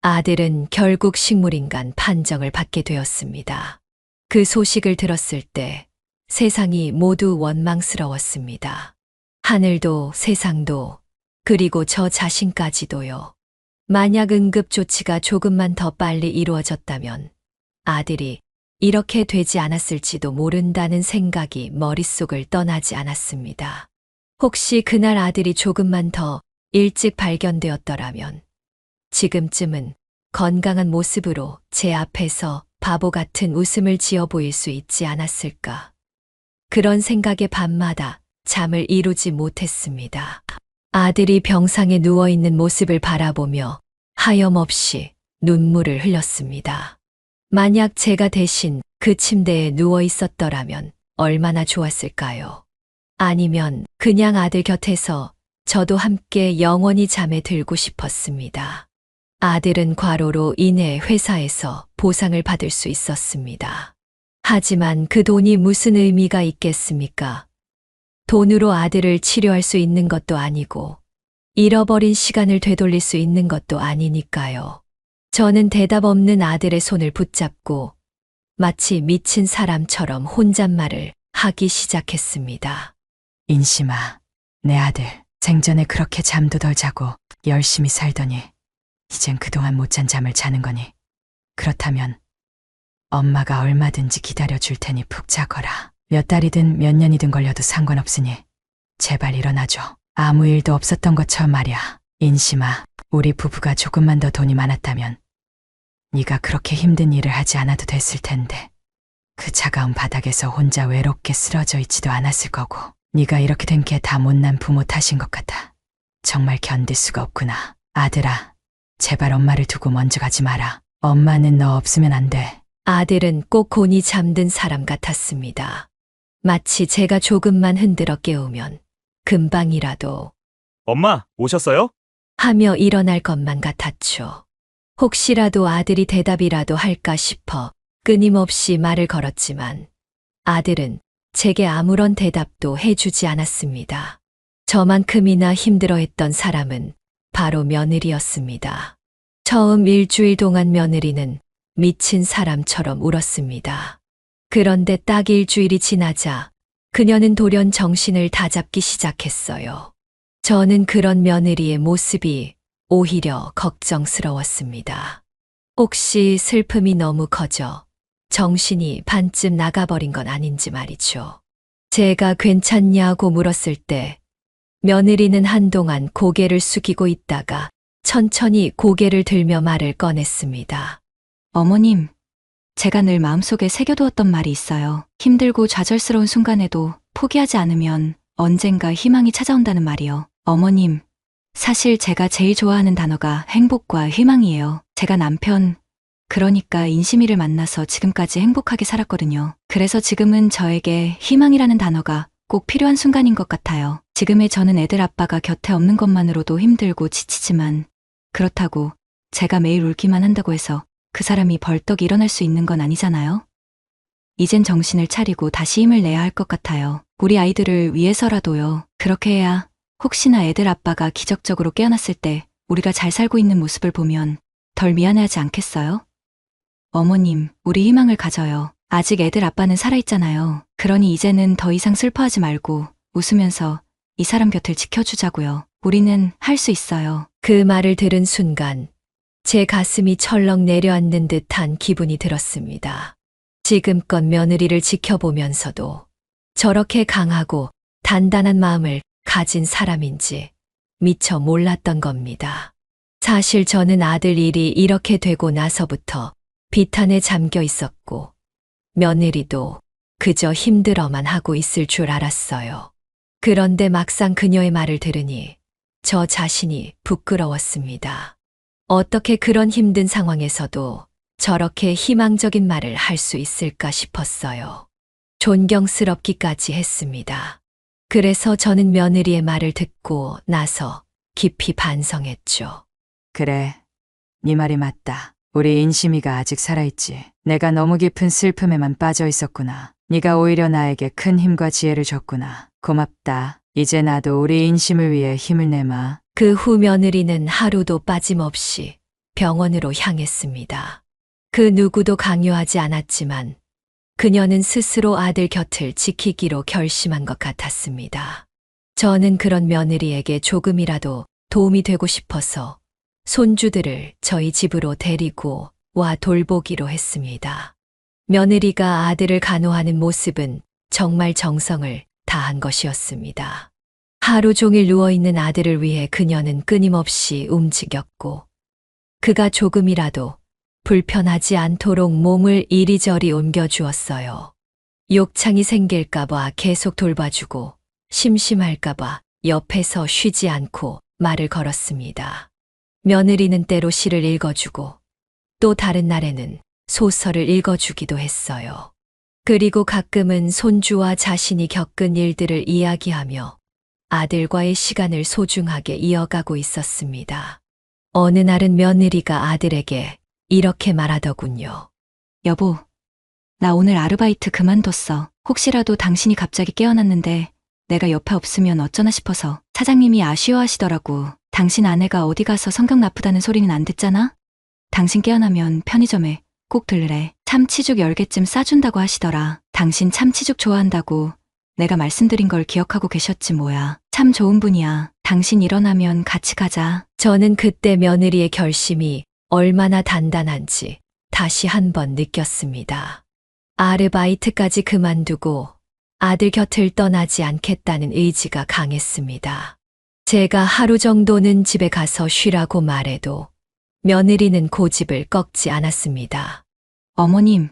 아들은 결국 식물인간 판정을 받게 되었습니다. 그 소식을 들었을 때 세상이 모두 원망스러웠습니다. 하늘도 세상도 그리고 저 자신까지도요. 만약 응급조치가 조금만 더 빨리 이루어졌다면 아들이 이렇게 되지 않았을지도 모른다는 생각이 머릿속을 떠나지 않았습니다. 혹시 그날 아들이 조금만 더 일찍 발견되었더라면 지금쯤은 건강한 모습으로 제 앞에서 바보 같은 웃음을 지어 보일 수 있지 않았을까. 그런 생각에 밤마다 잠을 이루지 못했습니다. 아들이 병상에 누워있는 모습을 바라보며 하염없이 눈물을 흘렸습니다. 만약 제가 대신 그 침대에 누워 있었더라면 얼마나 좋았을까요? 아니면 그냥 아들 곁에서 저도 함께 영원히 잠에 들고 싶었습니다. 아들은 과로로 인해 회사에서 보상을 받을 수 있었습니다. 하지만 그 돈이 무슨 의미가 있겠습니까? 돈으로 아들을 치료할 수 있는 것도 아니고 잃어버린 시간을 되돌릴 수 있는 것도 아니니까요. 저는 대답 없는 아들의 손을 붙잡고 마치 미친 사람처럼 혼잣말을 하기 시작했습니다. 인심아, 내 아들 생전에 그렇게 잠도 덜 자고 열심히 살더니 이젠 그동안 못 잔 잠을 자는 거니? 그렇다면 엄마가 얼마든지 기다려줄 테니 푹 자거라. 몇 달이든 몇 년이든 걸려도 상관없으니 제발 일어나줘. 아무 일도 없었던 것처럼 말이야. 인심아, 우리 부부가 조금만 더 돈이 많았다면 네가 그렇게 힘든 일을 하지 않아도 됐을 텐데 그 차가운 바닥에서 혼자 외롭게 쓰러져 있지도 않았을 거고 네가 이렇게 된 게 다 못난 부모 탓인 것 같아. 정말 견딜 수가 없구나. 아들아, 제발 엄마를 두고 먼저 가지 마라. 엄마는 너 없으면 안 돼. 아들은 꼭 곤히 잠든 사람 같았습니다. 마치 제가 조금만 흔들어 깨우면 금방이라도 엄마, 오셨어요? 하며 일어날 것만 같았죠. 혹시라도 아들이 대답이라도 할까 싶어 끊임없이 말을 걸었지만 아들은 제게 아무런 대답도 해주지 않았습니다. 저만큼이나 힘들어했던 사람은 바로 며느리였습니다. 처음 일주일 동안 며느리는 미친 사람처럼 울었습니다. 그런데 딱 일주일이 지나자 그녀는 돌연 정신을 다잡기 시작했어요. 저는 그런 며느리의 모습이 오히려 걱정스러웠습니다. 혹시 슬픔이 너무 커져 정신이 반쯤 나가버린 건 아닌지 말이죠. 제가 괜찮냐고 물었을 때 며느리는 한동안 고개를 숙이고 있다가 천천히 고개를 들며 말을 꺼냈습니다. 어머님, 제가 늘 마음속에 새겨두었던 말이 있어요. 힘들고 좌절스러운 순간에도 포기하지 않으면 언젠가 희망이 찾아온다는 말이요. 어머님, 사실 제가 제일 좋아하는 단어가 행복과 희망이에요. 제가 남편, 그러니까 인심이를 만나서 지금까지 행복하게 살았거든요. 그래서 지금은 저에게 희망이라는 단어가 꼭 필요한 순간인 것 같아요. 지금의 저는 애들 아빠가 곁에 없는 것만으로도 힘들고 지치지만 그렇다고 제가 매일 울기만 한다고 해서 그 사람이 벌떡 일어날 수 있는 건 아니잖아요. 이젠 정신을 차리고 다시 힘을 내야 할 것 같아요. 우리 아이들을 위해서라도요. 그렇게 해야 혹시나 애들 아빠가 기적적으로 깨어났을 때 우리가 잘 살고 있는 모습을 보면 덜 미안해하지 않겠어요? 어머님, 우리 희망을 가져요. 아직 애들 아빠는 살아있잖아요. 그러니 이제는 더 이상 슬퍼하지 말고 웃으면서 이 사람 곁을 지켜주자고요. 우리는 할 수 있어요. 그 말을 들은 순간 제 가슴이 철렁 내려앉는 듯한 기분이 들었습니다. 지금껏 며느리를 지켜보면서도 저렇게 강하고 단단한 마음을 가진 사람인지 미처 몰랐던 겁니다. 사실 저는 아들 일이 이렇게 되고 나서부터 비탄에 잠겨 있었고 며느리도 그저 힘들어만 하고 있을 줄 알았어요. 그런데 막상 그녀의 말을 들으니 저 자신이 부끄러웠습니다. 어떻게 그런 힘든 상황에서도 저렇게 희망적인 말을 할 수 있을까 싶었어요. 존경스럽기까지 했습니다. 그래서 저는 며느리의 말을 듣고 나서 깊이 반성했죠. 그래, 네 말이 맞다. 우리 인심이가 아직 살아있지. 내가 너무 깊은 슬픔에만 빠져 있었구나. 네가 오히려 나에게 큰 힘과 지혜를 줬구나. 고맙다. 이제 나도 우리 인심을 위해 힘을 내마. 그 후 며느리는 하루도 빠짐없이 병원으로 향했습니다. 그 누구도 강요하지 않았지만 그녀는 스스로 아들 곁을 지키기로 결심한 것 같았습니다. 저는 그런 며느리에게 조금이라도 도움이 되고 싶어서 손주들을 저희 집으로 데리고 와 돌보기로 했습니다. 며느리가 아들을 간호하는 모습은 정말 정성을 다한 것이었습니다. 하루 종일 누워있는 아들을 위해 그녀는 끊임없이 움직였고 그가 조금이라도 불편하지 않도록 몸을 이리저리 옮겨주었어요. 욕창이 생길까봐 계속 돌봐주고 심심할까봐 옆에서 쉬지 않고 말을 걸었습니다. 며느리는 때로 시를 읽어주고 또 다른 날에는 소설을 읽어주기도 했어요. 그리고 가끔은 손주와 자신이 겪은 일들을 이야기하며 아들과의 시간을 소중하게 이어가고 있었습니다. 어느 날은 며느리가 아들에게 이렇게 말하더군요. 여보, 나 오늘 아르바이트 그만뒀어. 혹시라도 당신이 갑자기 깨어났는데 내가 옆에 없으면 어쩌나 싶어서. 사장님이 아쉬워하시더라고. 당신 아내가 어디 가서 성격 나쁘다는 소리는 안 듣잖아? 당신 깨어나면 편의점에 꼭 들르래. 참치죽 10개쯤 싸준다고 하시더라. 당신 참치죽 좋아한다고 내가 말씀드린 걸 기억하고 계셨지 뭐야. 참 좋은 분이야. 당신 일어나면 같이 가자. 저는 그때 며느리의 결심이 얼마나 단단한지 다시 한번 느꼈습니다. 아르바이트까지 그만두고 아들 곁을 떠나지 않겠다는 의지가 강했습니다. 제가 하루 정도는 집에 가서 쉬라고 말해도 며느리는 고집을 꺾지 않았습니다. 어머님,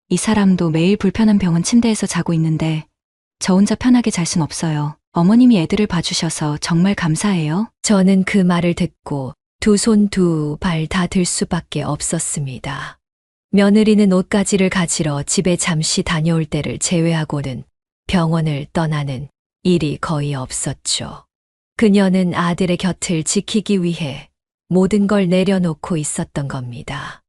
이 사람도 매일 불편한 병원 침대에서 자고 있는데 저 혼자 편하게 잘 순 없어요. 어머님이 애들을 봐주셔서 정말 감사해요. 저는 그 말을 듣고 두 손 두 발 다 들 수밖에 없었습니다. 며느리는 옷가지를 가지러 집에 잠시 다녀올 때를 제외하고는 병원을 떠나는 일이 거의 없었죠. 그녀는 아들의 곁을 지키기 위해 모든 걸 내려놓고 있었던 겁니다.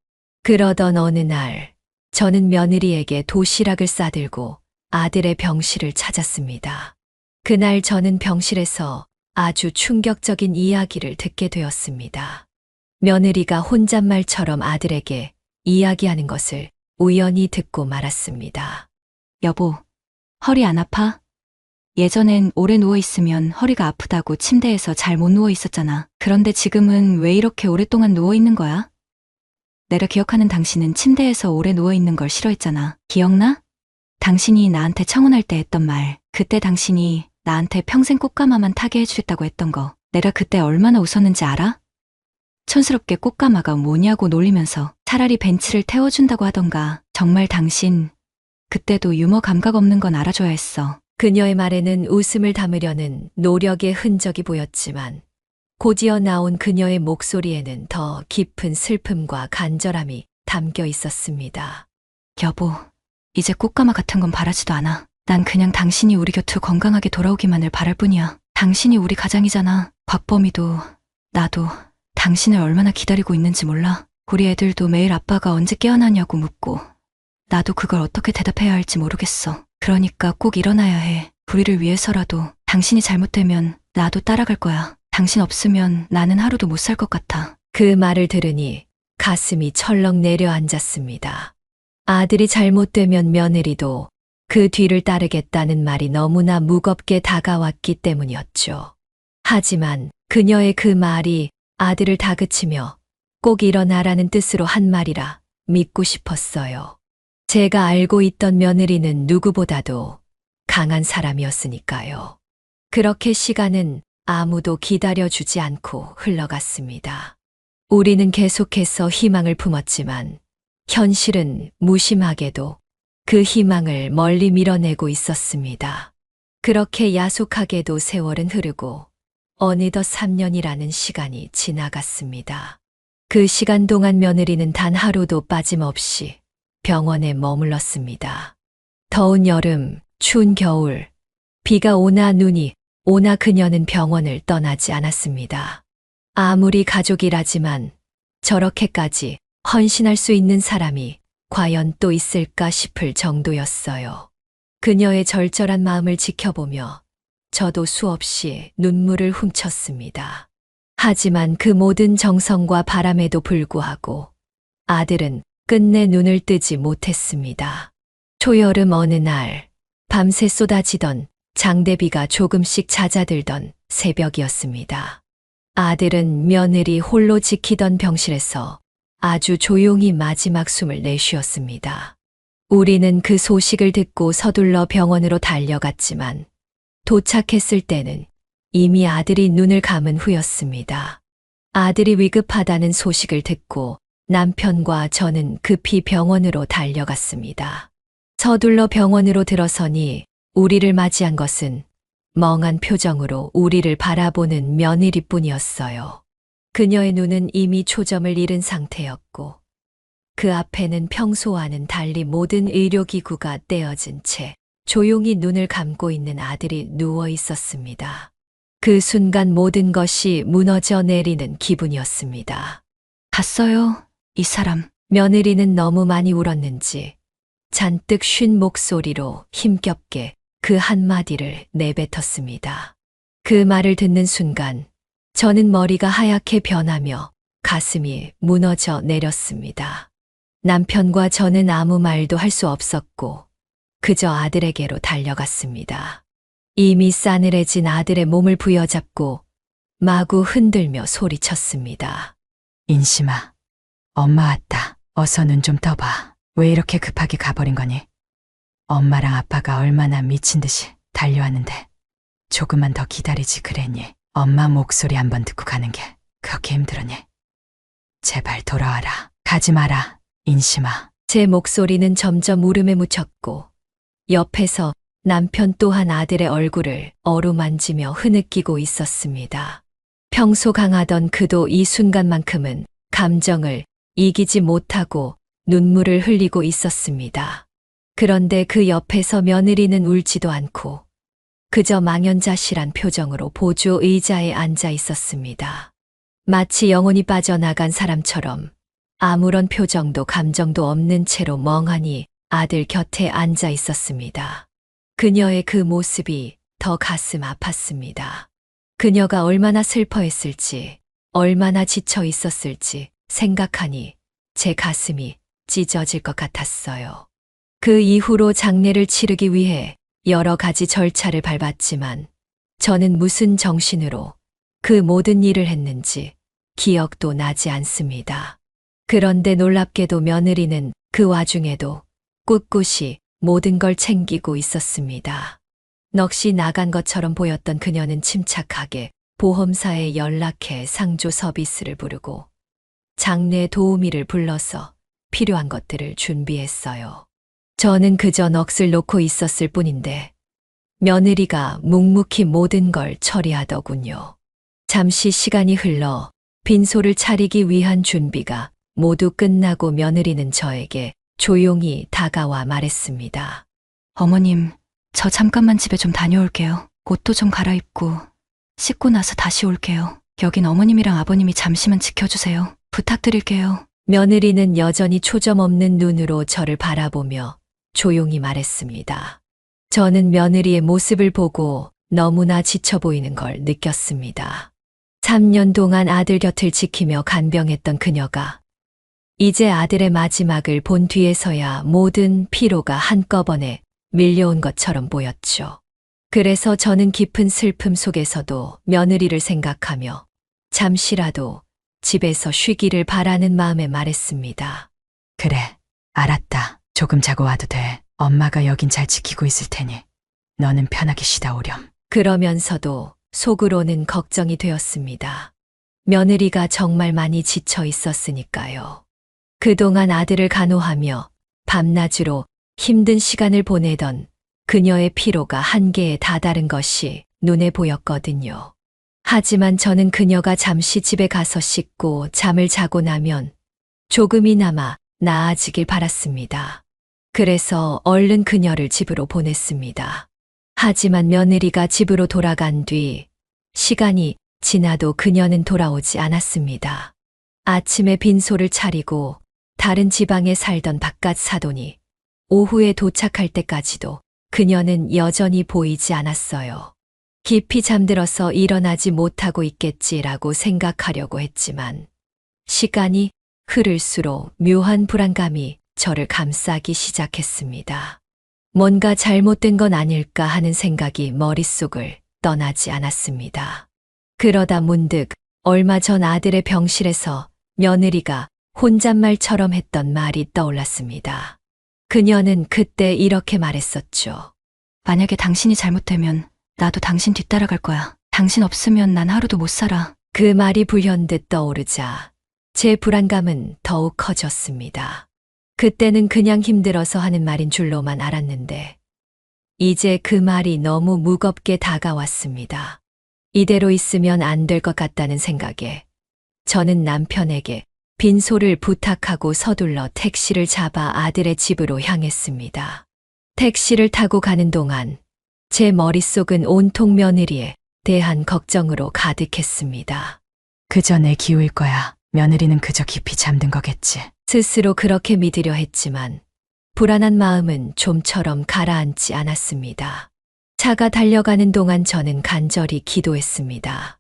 그러던 어느 날, 저는 며느리에게 도시락을 싸들고 아들의 병실을 찾았습니다. 그날 저는 병실에서 아주 충격적인 이야기를 듣게 되었습니다. 며느리가 혼잣말처럼 아들에게 이야기하는 것을 우연히 듣고 말았습니다. 여보, 허리 안 아파? 예전엔 오래 누워있으면 허리가 아프다고 침대에서 잘 못 누워 있었잖아. 그런데 지금은 왜 이렇게 오랫동안 누워 있는 거야? 내가 기억하는 당신은 침대에서 오래 누워 있는 걸 싫어했잖아. 기억나? 당신이 나한테 청혼할 때 했던 말. 그때 당신이 나한테 평생 꽃가마만 타게 해주겠다고 했던 거. 내가 그때 얼마나 웃었는지 알아? 촌스럽게 꽃가마가 뭐냐고 놀리면서 차라리 벤츠를 태워준다고 하던가. 정말 당신 그때도 유머 감각 없는 건 알아줘야 했어. 그녀의 말에는 웃음을 담으려는 노력의 흔적이 보였지만 곧이어 나온 그녀의 목소리에는 더 깊은 슬픔과 간절함이 담겨 있었습니다. 여보, 이제 꽃가마 같은 건 바라지도 않아. 난 그냥 당신이 우리 곁으로 건강하게 돌아오기만을 바랄 뿐이야. 당신이 우리 가장이잖아. 곽범이도 나도 당신을 얼마나 기다리고 있는지 몰라. 우리 애들도 매일 아빠가 언제 깨어나냐고 묻고 나도 그걸 어떻게 대답해야 할지 모르겠어. 그러니까 꼭 일어나야 해. 우리를 위해서라도. 당신이 잘못되면 나도 따라갈 거야. 당신 없으면 나는 하루도 못 살 것 같아. 그 말을 들으니 가슴이 철렁 내려앉았습니다. 아들이 잘못되면 며느리도 그 뒤를 따르겠다는 말이 너무나 무겁게 다가왔기 때문이었죠. 하지만 그녀의 그 말이 아들을 다그치며 꼭 일어나라는 뜻으로 한 말이라 믿고 싶었어요. 제가 알고 있던 며느리는 누구보다도 강한 사람이었으니까요. 그렇게 시간은 아무도 기다려주지 않고 흘러갔습니다. 우리는 계속해서 희망을 품었지만 현실은 무심하게도 그 희망을 멀리 밀어내고 있었습니다. 그렇게 야속하게도 세월은 흐르고 어느덧 3년이라는 시간이 지나갔습니다. 그 시간 동안 며느리는 단 하루도 빠짐없이 병원에 머물렀습니다. 더운 여름, 추운 겨울, 비가 오나 눈이 오나 그녀는 병원을 떠나지 않았습니다. 아무리 가족이라지만 저렇게까지 헌신할 수 있는 사람이 과연 또 있을까 싶을 정도였어요. 그녀의 절절한 마음을 지켜보며 저도 수없이 눈물을 훔쳤습니다. 하지만 그 모든 정성과 바람에도 불구하고 아들은 끝내 눈을 뜨지 못했습니다. 초여름 어느 날 밤새 쏟아지던 장대비가 조금씩 잦아들던 새벽이었습니다. 아들은 며느리 홀로 지키던 병실에서 아주 조용히 마지막 숨을 내쉬었습니다. 우리는 그 소식을 듣고 서둘러 병원으로 달려갔지만 도착했을 때는 이미 아들이 눈을 감은 후였습니다. 아들이 위급하다는 소식을 듣고 남편과 저는 급히 병원으로 달려갔습니다. 서둘러 병원으로 들어서니 우리를 맞이한 것은 멍한 표정으로 우리를 바라보는 며느리뿐이었어요. 그녀의 눈은 이미 초점을 잃은 상태였고 그 앞에는 평소와는 달리 모든 의료기구가 떼어진 채 조용히 눈을 감고 있는 아들이 누워 있었습니다. 그 순간 모든 것이 무너져 내리는 기분이었습니다. 봤어요, 이 사람. 며느리는 너무 많이 울었는지 잔뜩 쉰 목소리로 힘겹게 그 한마디를 내뱉었습니다. 그 말을 듣는 순간 저는 머리가 하얗게 변하며 가슴이 무너져 내렸습니다. 남편과 저는 아무 말도 할 수 없었고 그저 아들에게로 달려갔습니다. 이미 싸늘해진 아들의 몸을 부여잡고 마구 흔들며 소리쳤습니다. 인심아, 엄마 왔다. 어서 눈 좀 떠봐. 왜 이렇게 급하게 가버린 거니? 엄마랑 아빠가 얼마나 미친 듯이 달려왔는데 조금만 더 기다리지 그랬니? 엄마 목소리 한번 듣고 가는 게 그렇게 힘들었니? 제발 돌아와라. 가지 마라, 인심아. 제 목소리는 점점 울음에 묻혔고 옆에서 남편 또한 아들의 얼굴을 어루만지며 흐느끼고 있었습니다. 평소 강하던 그도 이 순간만큼은 감정을 이기지 못하고 눈물을 흘리고 있었습니다. 그런데 그 옆에서 며느리는 울지도 않고 그저 망연자실한 표정으로 보조 의자에 앉아 있었습니다. 마치 영혼이 빠져나간 사람처럼 아무런 표정도 감정도 없는 채로 멍하니 아들 곁에 앉아 있었습니다. 그녀의 그 모습이 더 가슴 아팠습니다. 그녀가 얼마나 슬퍼했을지, 얼마나 지쳐 있었을지 생각하니 제 가슴이 찢어질 것 같았어요. 그 이후로 장례를 치르기 위해 여러 가지 절차를 밟았지만 저는 무슨 정신으로 그 모든 일을 했는지 기억도 나지 않습니다. 그런데 놀랍게도 며느리는 그 와중에도 꿋꿋이 모든 걸 챙기고 있었습니다. 넋이 나간 것처럼 보였던 그녀는 침착하게 보험사에 연락해 상조 서비스를 부르고 장례 도우미를 불러서 필요한 것들을 준비했어요. 저는 그저 넋을 놓고 있었을 뿐인데 며느리가 묵묵히 모든 걸 처리하더군요. 잠시 시간이 흘러 빈소를 차리기 위한 준비가 모두 끝나고 며느리는 저에게 조용히 다가와 말했습니다. 어머님, 저 잠깐만 집에 좀 다녀올게요. 옷도 좀 갈아입고 씻고 나서 다시 올게요. 여긴 어머님이랑 아버님이 잠시만 지켜주세요. 부탁드릴게요. 며느리는 여전히 초점 없는 눈으로 저를 바라보며 조용히 말했습니다. 저는 며느리의 모습을 보고 너무나 지쳐 보이는 걸 느꼈습니다. 3년 동안 아들 곁을 지키며 간병했던 그녀가 이제 아들의 마지막을 본 뒤에서야 모든 피로가 한꺼번에 밀려온 것처럼 보였죠. 그래서 저는 깊은 슬픔 속에서도 며느리를 생각하며 잠시라도 집에서 쉬기를 바라는 마음에 말했습니다. 그래, 알았다. 조금 자고 와도 돼. 엄마가 여긴 잘 지키고 있을 테니 너는 편하게 쉬다 오렴. 그러면서도 속으로는 걱정이 되었습니다. 며느리가 정말 많이 지쳐 있었으니까요. 그동안 아들을 간호하며 밤낮으로 힘든 시간을 보내던 그녀의 피로가 한계에 다다른 것이 눈에 보였거든요. 하지만 저는 그녀가 잠시 집에 가서 씻고 잠을 자고 나면 조금이나마 나아지길 바랐습니다. 그래서 얼른 그녀를 집으로 보냈습니다. 하지만 며느리가 집으로 돌아간 뒤 시간이 지나도 그녀는 돌아오지 않았습니다. 아침에 빈소를 차리고 다른 지방에 살던 바깥 사돈이 오후에 도착할 때까지도 그녀는 여전히 보이지 않았어요. 깊이 잠들어서 일어나지 못하고 있겠지라고 생각하려고 했지만 시간이 흐를수록 묘한 불안감이 저를 감싸기 시작했습니다. 뭔가 잘못된 건 아닐까 하는 생각이 머릿속을 떠나지 않았습니다. 그러다 문득 얼마 전 아들의 병실에서 며느리가 혼잣말처럼 했던 말이 떠올랐습니다. 그녀는 그때 이렇게 말했었죠. 만약에 당신이 잘못되면 나도 당신 뒤따라갈 거야. 당신 없으면 난 하루도 못 살아. 그 말이 불현듯 떠오르자 제 불안감은 더욱 커졌습니다. 그때는 그냥 힘들어서 하는 말인 줄로만 알았는데 이제 그 말이 너무 무겁게 다가왔습니다. 이대로 있으면 안 될 것 같다는 생각에 저는 남편에게 빈소를 부탁하고 서둘러 택시를 잡아 아들의 집으로 향했습니다. 택시를 타고 가는 동안 제 머릿속은 온통 며느리에 대한 걱정으로 가득했습니다. 그저 내 기우일 거야. 며느리는 그저 깊이 잠든 거겠지. 스스로 그렇게 믿으려 했지만 불안한 마음은 좀처럼 가라앉지 않았습니다. 차가 달려가는 동안 저는 간절히 기도했습니다.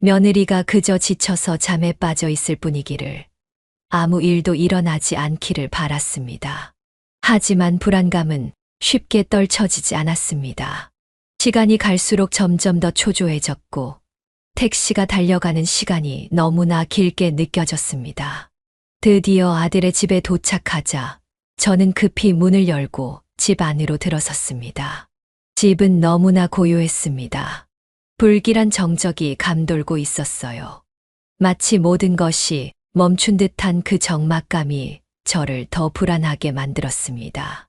며느리가 그저 지쳐서 잠에 빠져 있을 뿐이기를 아무 일도 일어나지 않기를 바랐습니다. 하지만 불안감은 쉽게 떨쳐지지 않았습니다. 시간이 갈수록 점점 더 초조해졌고 택시가 달려가는 시간이 너무나 길게 느껴졌습니다. 드디어 아들의 집에 도착하자 저는 급히 문을 열고 집 안으로 들어섰습니다. 집은 너무나 고요했습니다. 불길한 정적이 감돌고 있었어요. 마치 모든 것이 멈춘 듯한 그 적막감이 저를 더 불안하게 만들었습니다.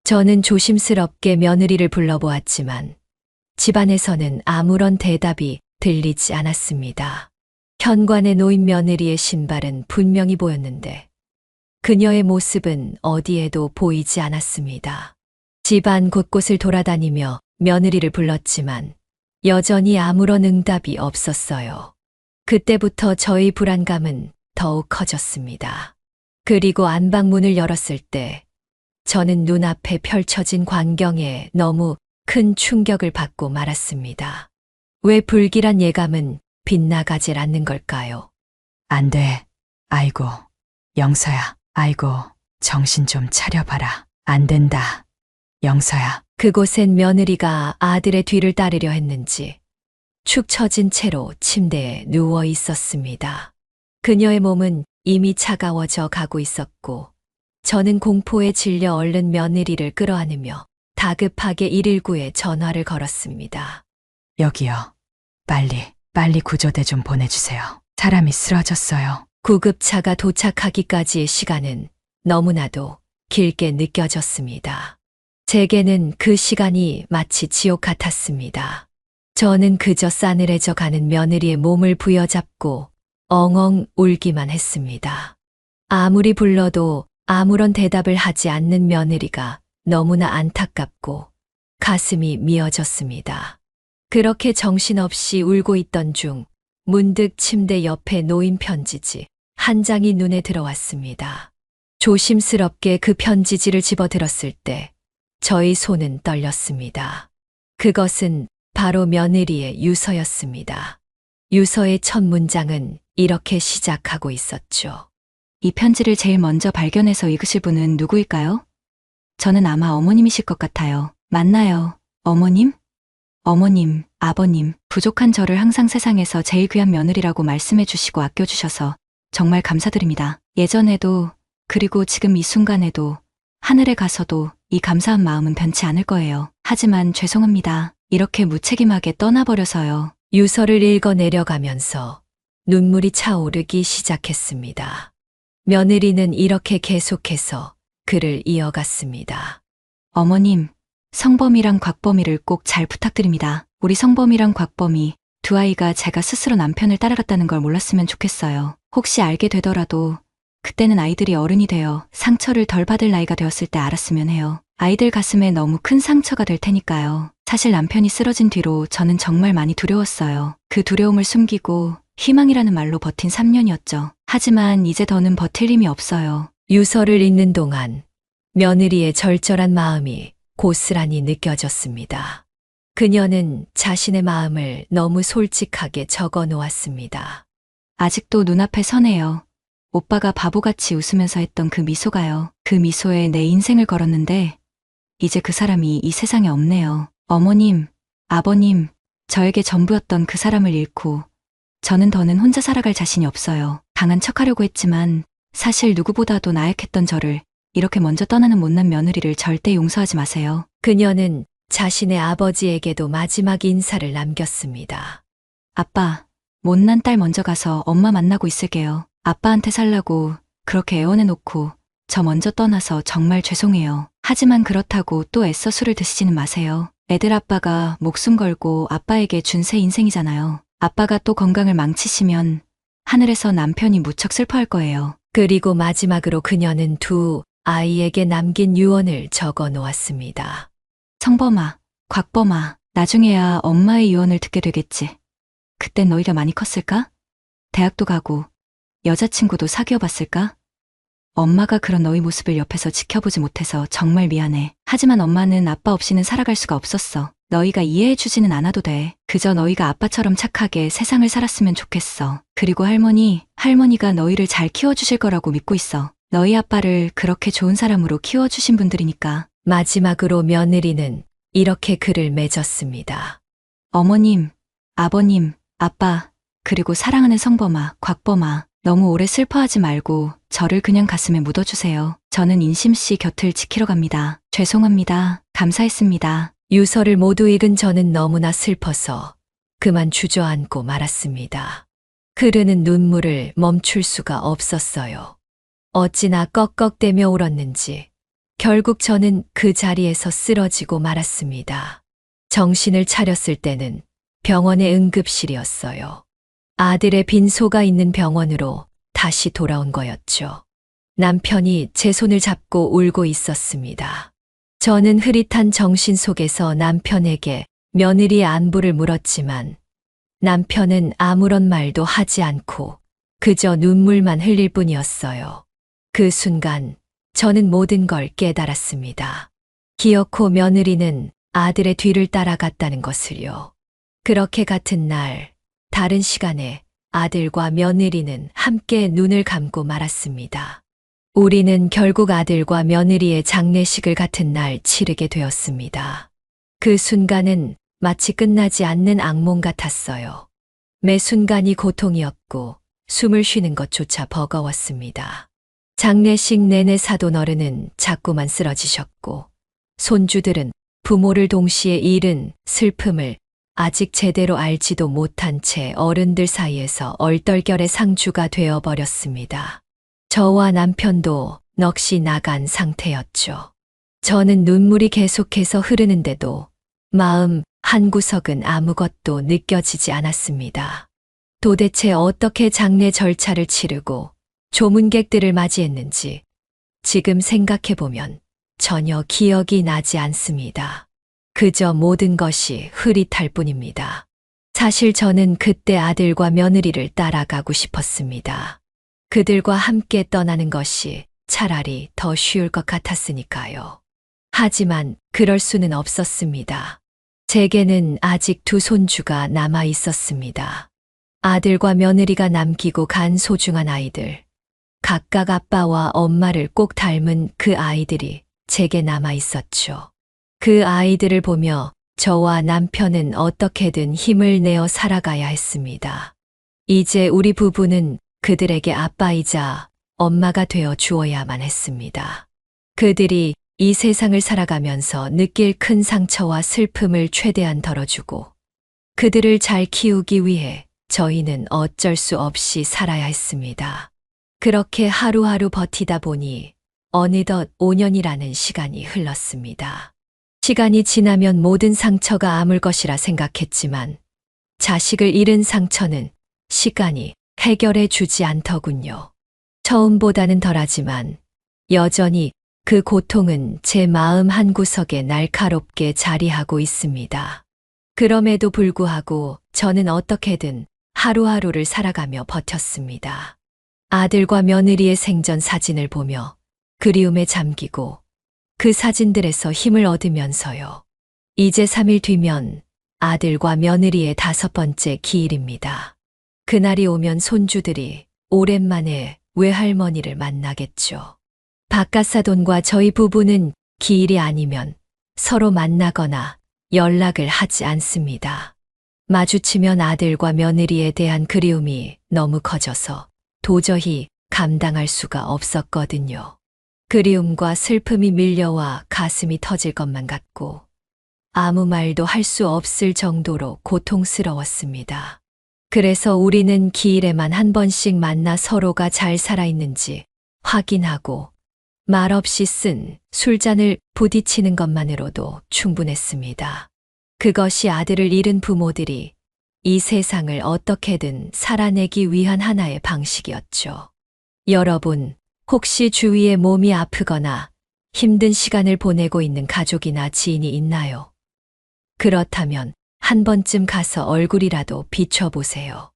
저는 조심스럽게 며느리를 불러보았지만 집안에서는 아무런 대답이 들리지 않았습니다. 현관에 놓인 며느리의 신발은 분명히 보였는데 그녀의 모습은 어디에도 보이지 않았습니다. 집안 곳곳을 돌아다니며 며느리를 불렀지만 여전히 아무런 응답이 없었어요. 그때부터 저의 불안감은 더욱 커졌습니다. 그리고 안방문을 열었을 때 저는 눈앞에 펼쳐진 광경에 너무 큰 충격을 받고 말았습니다. 왜 불길한 예감은 빗나가질 않는 걸까요? 안 돼. 아이고, 영서야. 아이고, 정신 좀 차려봐라. 안 된다. 영서야. 그곳엔 며느리가 아들의 뒤를 따르려 했는지 축 처진 채로 침대에 누워 있었습니다. 그녀의 몸은 이미 차가워져 가고 있었고 저는 공포에 질려 얼른 며느리를 끌어안으며 다급하게 119에 전화를 걸었습니다. 여기요. 빨리 구조대 좀 보내주세요. 사람이 쓰러졌어요. 구급차가 도착하기까지의 시간은 너무나도 길게 느껴졌습니다. 제게는 그 시간이 마치 지옥 같았습니다. 저는 그저 싸늘해져 가는 며느리의 몸을 부여잡고 엉엉 울기만 했습니다. 아무리 불러도 아무런 대답을 하지 않는 며느리가 너무나 안타깝고 가슴이 미어졌습니다. 그렇게 정신없이 울고 있던 중 문득 침대 옆에 놓인 편지지 한 장이 눈에 들어왔습니다. 조심스럽게 그 편지지를 집어들었을 때 저의 손은 떨렸습니다. 그것은 바로 며느리의 유서였습니다. 유서의 첫 문장은 이렇게 시작하고 있었죠. 이 편지를 제일 먼저 발견해서 읽으실 분은 누구일까요? 저는 아마 어머님이실 것 같아요. 맞나요? 어머님? 어머님, 아버님, 부족한 저를 항상 세상에서 제일 귀한 며느리라고 말씀해 주시고 아껴주셔서 정말 감사드립니다. 예전에도 그리고 지금 이 순간에도 하늘에 가서도 이 감사한 마음은 변치 않을 거예요. 하지만 죄송합니다. 이렇게 무책임하게 떠나버려서요. 유서를 읽어 내려가면서 눈물이 차오르기 시작했습니다. 며느리는 이렇게 계속해서 글을 이어갔습니다. 어머님, 성범이랑 곽범이를 꼭 잘 부탁드립니다. 우리 성범이랑 곽범이 두 아이가 제가 스스로 남편을 따라갔다는 걸 몰랐으면 좋겠어요. 혹시 알게 되더라도 그때는 아이들이 어른이 되어 상처를 덜 받을 나이가 되었을 때 알았으면 해요. 아이들 가슴에 너무 큰 상처가 될 테니까요. 사실 남편이 쓰러진 뒤로 저는 정말 많이 두려웠어요. 그 두려움을 숨기고 희망이라는 말로 버틴 3년이었죠. 하지만 이제 더는 버틸 힘이 없어요. 유서를 읽는 동안 며느리의 절절한 마음이 고스란히 느껴졌습니다. 그녀는 자신의 마음을 너무 솔직하게 적어 놓았습니다. 아직도 눈앞에 서네요. 오빠가 바보같이 웃으면서 했던 그 미소가요. 그 미소에 내 인생을 걸었는데 이제 그 사람이 이 세상에 없네요. 어머님, 아버님, 저에게 전부였던 그 사람을 잃고 저는 더는 혼자 살아갈 자신이 없어요. 강한 척하려고 했지만 사실 누구보다도 나약했던 저를 이렇게 먼저 떠나는 못난 며느리를 절대 용서하지 마세요. 그녀는 자신의 아버지에게도 마지막 인사를 남겼습니다. 아빠, 못난 딸 먼저 가서 엄마 만나고 있을게요. 아빠한테 살라고 그렇게 애원해놓고 저 먼저 떠나서 정말 죄송해요. 하지만 그렇다고 또 애써 술을 드시지는 마세요. 애들 아빠가 목숨 걸고 아빠에게 준 새 인생이잖아요. 아빠가 또 건강을 망치시면 하늘에서 남편이 무척 슬퍼할 거예요. 그리고 마지막으로 그녀는 두 아이에게 남긴 유언을 적어 놓았습니다. 성범아, 곽범아, 나중에야 엄마의 유언을 듣게 되겠지. 그땐 너희가 많이 컸을까? 대학도 가고 여자친구도 사귀어 봤을까? 엄마가 그런 너희 모습을 옆에서 지켜보지 못해서 정말 미안해. 하지만 엄마는 아빠 없이는 살아갈 수가 없었어. 너희가 이해해주지는 않아도 돼. 그저 너희가 아빠처럼 착하게 세상을 살았으면 좋겠어. 그리고 할머니가 너희를 잘 키워주실 거라고 믿고 있어. 너희 아빠를 그렇게 좋은 사람으로 키워주신 분들이니까. 마지막으로 며느리는 이렇게 글을 맺었습니다. 어머님, 아버님, 아빠, 그리고 사랑하는 성범아, 곽범아, 너무 오래 슬퍼하지 말고 저를 그냥 가슴에 묻어주세요. 저는 인심 씨 곁을 지키러 갑니다. 죄송합니다. 감사했습니다. 유서를 모두 읽은 저는 너무나 슬퍼서 그만 주저앉고 말았습니다. 흐르는 눈물을 멈출 수가 없었어요. 어찌나 꺽꺽대며 울었는지 결국 저는 그 자리에서 쓰러지고 말았습니다. 정신을 차렸을 때는 병원의 응급실이었어요. 아들의 빈소가 있는 병원으로 다시 돌아온 거였죠. 남편이 제 손을 잡고 울고 있었습니다. 저는 흐릿한 정신 속에서 남편에게 며느리의 안부를 물었지만 남편은 아무런 말도 하지 않고 그저 눈물만 흘릴 뿐이었어요. 그 순간 저는 모든 걸 깨달았습니다. 기어코 며느리는 아들의 뒤를 따라갔다는 것을요. 그렇게 같은 날, 다른 시간에 아들과 며느리는 함께 눈을 감고 말았습니다. 우리는 결국 아들과 며느리의 장례식을 같은 날 치르게 되었습니다. 그 순간은 마치 끝나지 않는 악몽 같았어요. 매 순간이 고통이었고 숨을 쉬는 것조차 버거웠습니다. 장례식 내내 사돈 어른은 자꾸만 쓰러지셨고 손주들은 부모를 동시에 잃은 슬픔을 아직 제대로 알지도 못한 채 어른들 사이에서 얼떨결에 상주가 되어버렸습니다. 저와 남편도 넋이 나간 상태였죠. 저는 눈물이 계속해서 흐르는데도 마음 한구석은 아무것도 느껴지지 않았습니다. 도대체 어떻게 장례 절차를 치르고 조문객들을 맞이했는지 지금 생각해보면 전혀 기억이 나지 않습니다. 그저 모든 것이 흐릿할 뿐입니다. 사실 저는 그때 아들과 며느리를 따라가고 싶었습니다. 그들과 함께 떠나는 것이 차라리 더 쉬울 것 같았으니까요. 하지만 그럴 수는 없었습니다. 제게는 아직 두 손주가 남아 있었습니다. 아들과 며느리가 남기고 간 소중한 아이들. 각각 아빠와 엄마를 꼭 닮은 그 아이들이 제게 남아 있었죠. 그 아이들을 보며 저와 남편은 어떻게든 힘을 내어 살아가야 했습니다. 이제 우리 부부는 그들에게 아빠이자 엄마가 되어 주어야만 했습니다. 그들이 이 세상을 살아가면서 느낄 큰 상처와 슬픔을 최대한 덜어주고 그들을 잘 키우기 위해 저희는 어쩔 수 없이 살아야 했습니다. 그렇게 하루하루 버티다 보니 어느덧 5년이라는 시간이 흘렀습니다. 시간이 지나면 모든 상처가 아물 것이라 생각했지만 자식을 잃은 상처는 시간이 해결해 주지 않더군요. 처음보다는 덜하지만 여전히 그 고통은 제 마음 한구석에 날카롭게 자리하고 있습니다. 그럼에도 불구하고 저는 어떻게든 하루하루를 살아가며 버텼습니다. 아들과 며느리의 생전 사진을 보며 그리움에 잠기고 그 사진들에서 힘을 얻으면서요. 이제 3일 뒤면 아들과 며느리의 5번째 기일입니다. 그날이 오면 손주들이 오랜만에 외할머니를 만나겠죠. 바깥사돈과 저희 부부는 기일이 아니면 서로 만나거나 연락을 하지 않습니다. 마주치면 아들과 며느리에 대한 그리움이 너무 커져서 도저히 감당할 수가 없었거든요. 그리움과 슬픔이 밀려와 가슴이 터질 것만 같고 아무 말도 할 수 없을 정도로 고통스러웠습니다. 그래서 우리는 기일에만 한 번씩 만나 서로가 잘 살아있는지 확인하고 말없이 쓴 술잔을 부딪히는 것만으로도 충분했습니다. 그것이 아들을 잃은 부모들이 이 세상을 어떻게든 살아내기 위한 하나의 방식이었죠. 여러분, 혹시 주위에 몸이 아프거나 힘든 시간을 보내고 있는 가족이나 지인이 있나요? 그렇다면 한 번쯤 가서 얼굴이라도 비춰보세요.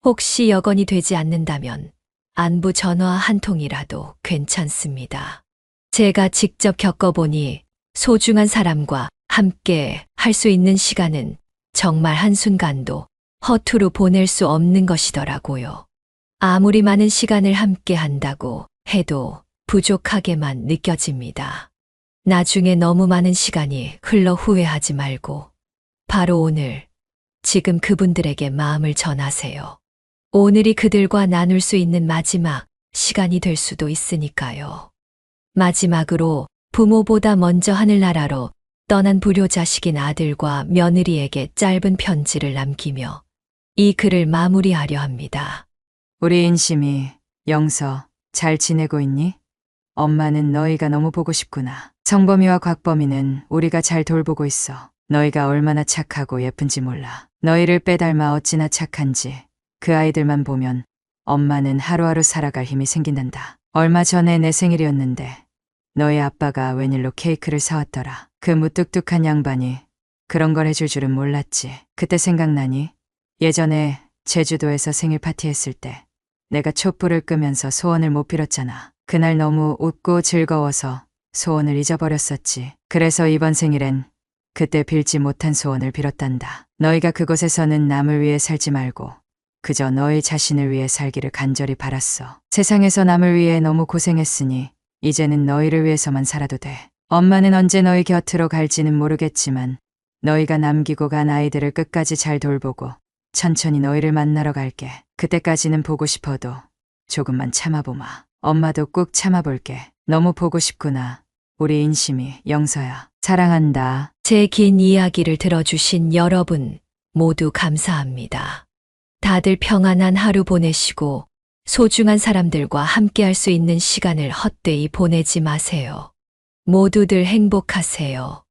혹시 여건이 되지 않는다면 안부 전화 한 통이라도 괜찮습니다. 제가 직접 겪어보니 소중한 사람과 함께 할 수 있는 시간은 정말 한순간도 허투루 보낼 수 없는 것이더라고요. 아무리 많은 시간을 함께 한다고 해도 부족하게만 느껴집니다. 나중에 너무 많은 시간이 흘러 후회하지 말고 바로 오늘, 지금 그분들에게 마음을 전하세요. 오늘이 그들과 나눌 수 있는 마지막 시간이 될 수도 있으니까요. 마지막으로 부모보다 먼저 하늘나라로 떠난 불효자식인 아들과 며느리에게 짧은 편지를 남기며 이 글을 마무리하려 합니다. 우리 인심이, 영서, 잘 지내고 있니? 엄마는 너희가 너무 보고 싶구나. 성범이와 곽범이는 우리가 잘 돌보고 있어. 너희가 얼마나 착하고 예쁜지 몰라. 너희를 빼닮아 어찌나 착한지 그 아이들만 보면 엄마는 하루하루 살아갈 힘이 생긴단다. 얼마 전에 내 생일이었는데 너희 아빠가 웬일로 케이크를 사왔더라. 그 무뚝뚝한 양반이 그런 걸 해줄 줄은 몰랐지. 그때 생각나니? 예전에 제주도에서 생일 파티했을 때 내가 촛불을 끄면서 소원을 못 빌었잖아. 그날 너무 웃고 즐거워서 소원을 잊어버렸었지. 그래서 이번 생일엔 그때 빌지 못한 소원을 빌었단다. 너희가 그곳에서는 남을 위해 살지 말고 그저 너희 자신을 위해 살기를 간절히 바랐어. 세상에서 남을 위해 너무 고생했으니 이제는 너희를 위해서만 살아도 돼. 엄마는 언제 너희 곁으로 갈지는 모르겠지만 너희가 남기고 간 아이들을 끝까지 잘 돌보고 천천히 너희를 만나러 갈게. 그때까지는 보고 싶어도 조금만 참아보마. 엄마도 꾹 참아볼게. 너무 보고 싶구나. 우리 인심이, 영서야. 사랑한다. 제 긴 이야기를 들어주신 여러분 모두 감사합니다. 다들 평안한 하루 보내시고 소중한 사람들과 함께할 수 있는 시간을 헛되이 보내지 마세요. 모두들 행복하세요.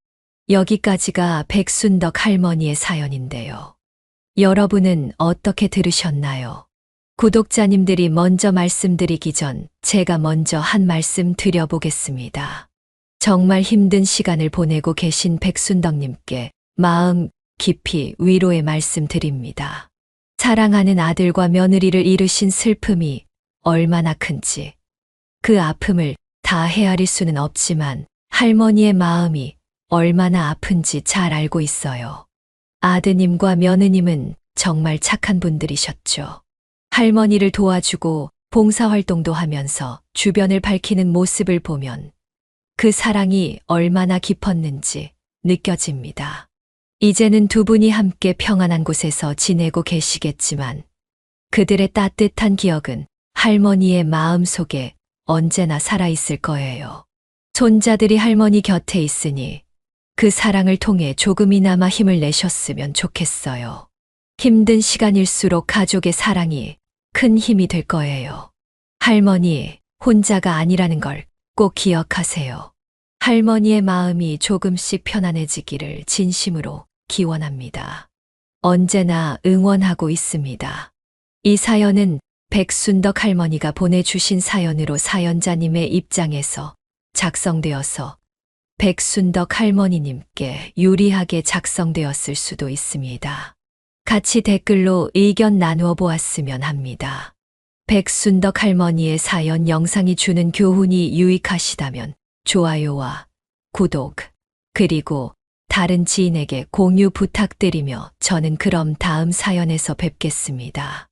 여기까지가 백순덕 할머니의 사연인데요. 여러분은 어떻게 들으셨나요? 구독자님들이 먼저 말씀드리기 전 제가 먼저 한 말씀 드려보겠습니다. 정말 힘든 시간을 보내고 계신 백순덕님께 마음 깊이 위로의 말씀 드립니다. 사랑하는 아들과 며느리를 잃으신 슬픔이 얼마나 큰지 그 아픔을 다 헤아릴 수는 없지만 할머니의 마음이 얼마나 아픈지 잘 알고 있어요. 아드님과 며느님은 정말 착한 분들이셨죠. 할머니를 도와주고 봉사활동도 하면서 주변을 밝히는 모습을 보면 그 사랑이 얼마나 깊었는지 느껴집니다. 이제는 두 분이 함께 평안한 곳에서 지내고 계시겠지만 그들의 따뜻한 기억은 할머니의 마음 속에 언제나 살아있을 거예요. 손자들이 할머니 곁에 있으니 그 사랑을 통해 조금이나마 힘을 내셨으면 좋겠어요. 힘든 시간일수록 가족의 사랑이 큰 힘이 될 거예요. 할머니 혼자가 아니라는 걸 꼭 기억하세요. 할머니의 마음이 조금씩 편안해지기를 진심으로 기원합니다. 언제나 응원하고 있습니다. 이 사연은 백순덕 할머니가 보내주신 사연으로 사연자님의 입장에서 작성되어서 백순덕 할머니님께 유리하게 작성되었을 수도 있습니다. 같이 댓글로 의견 나누어 보았으면 합니다. 백순덕 할머니의 사연 영상이 주는 교훈이 유익하시다면 좋아요와 구독, 그리고 다른 지인에게 공유 부탁드리며 저는 그럼 다음 사연에서 뵙겠습니다.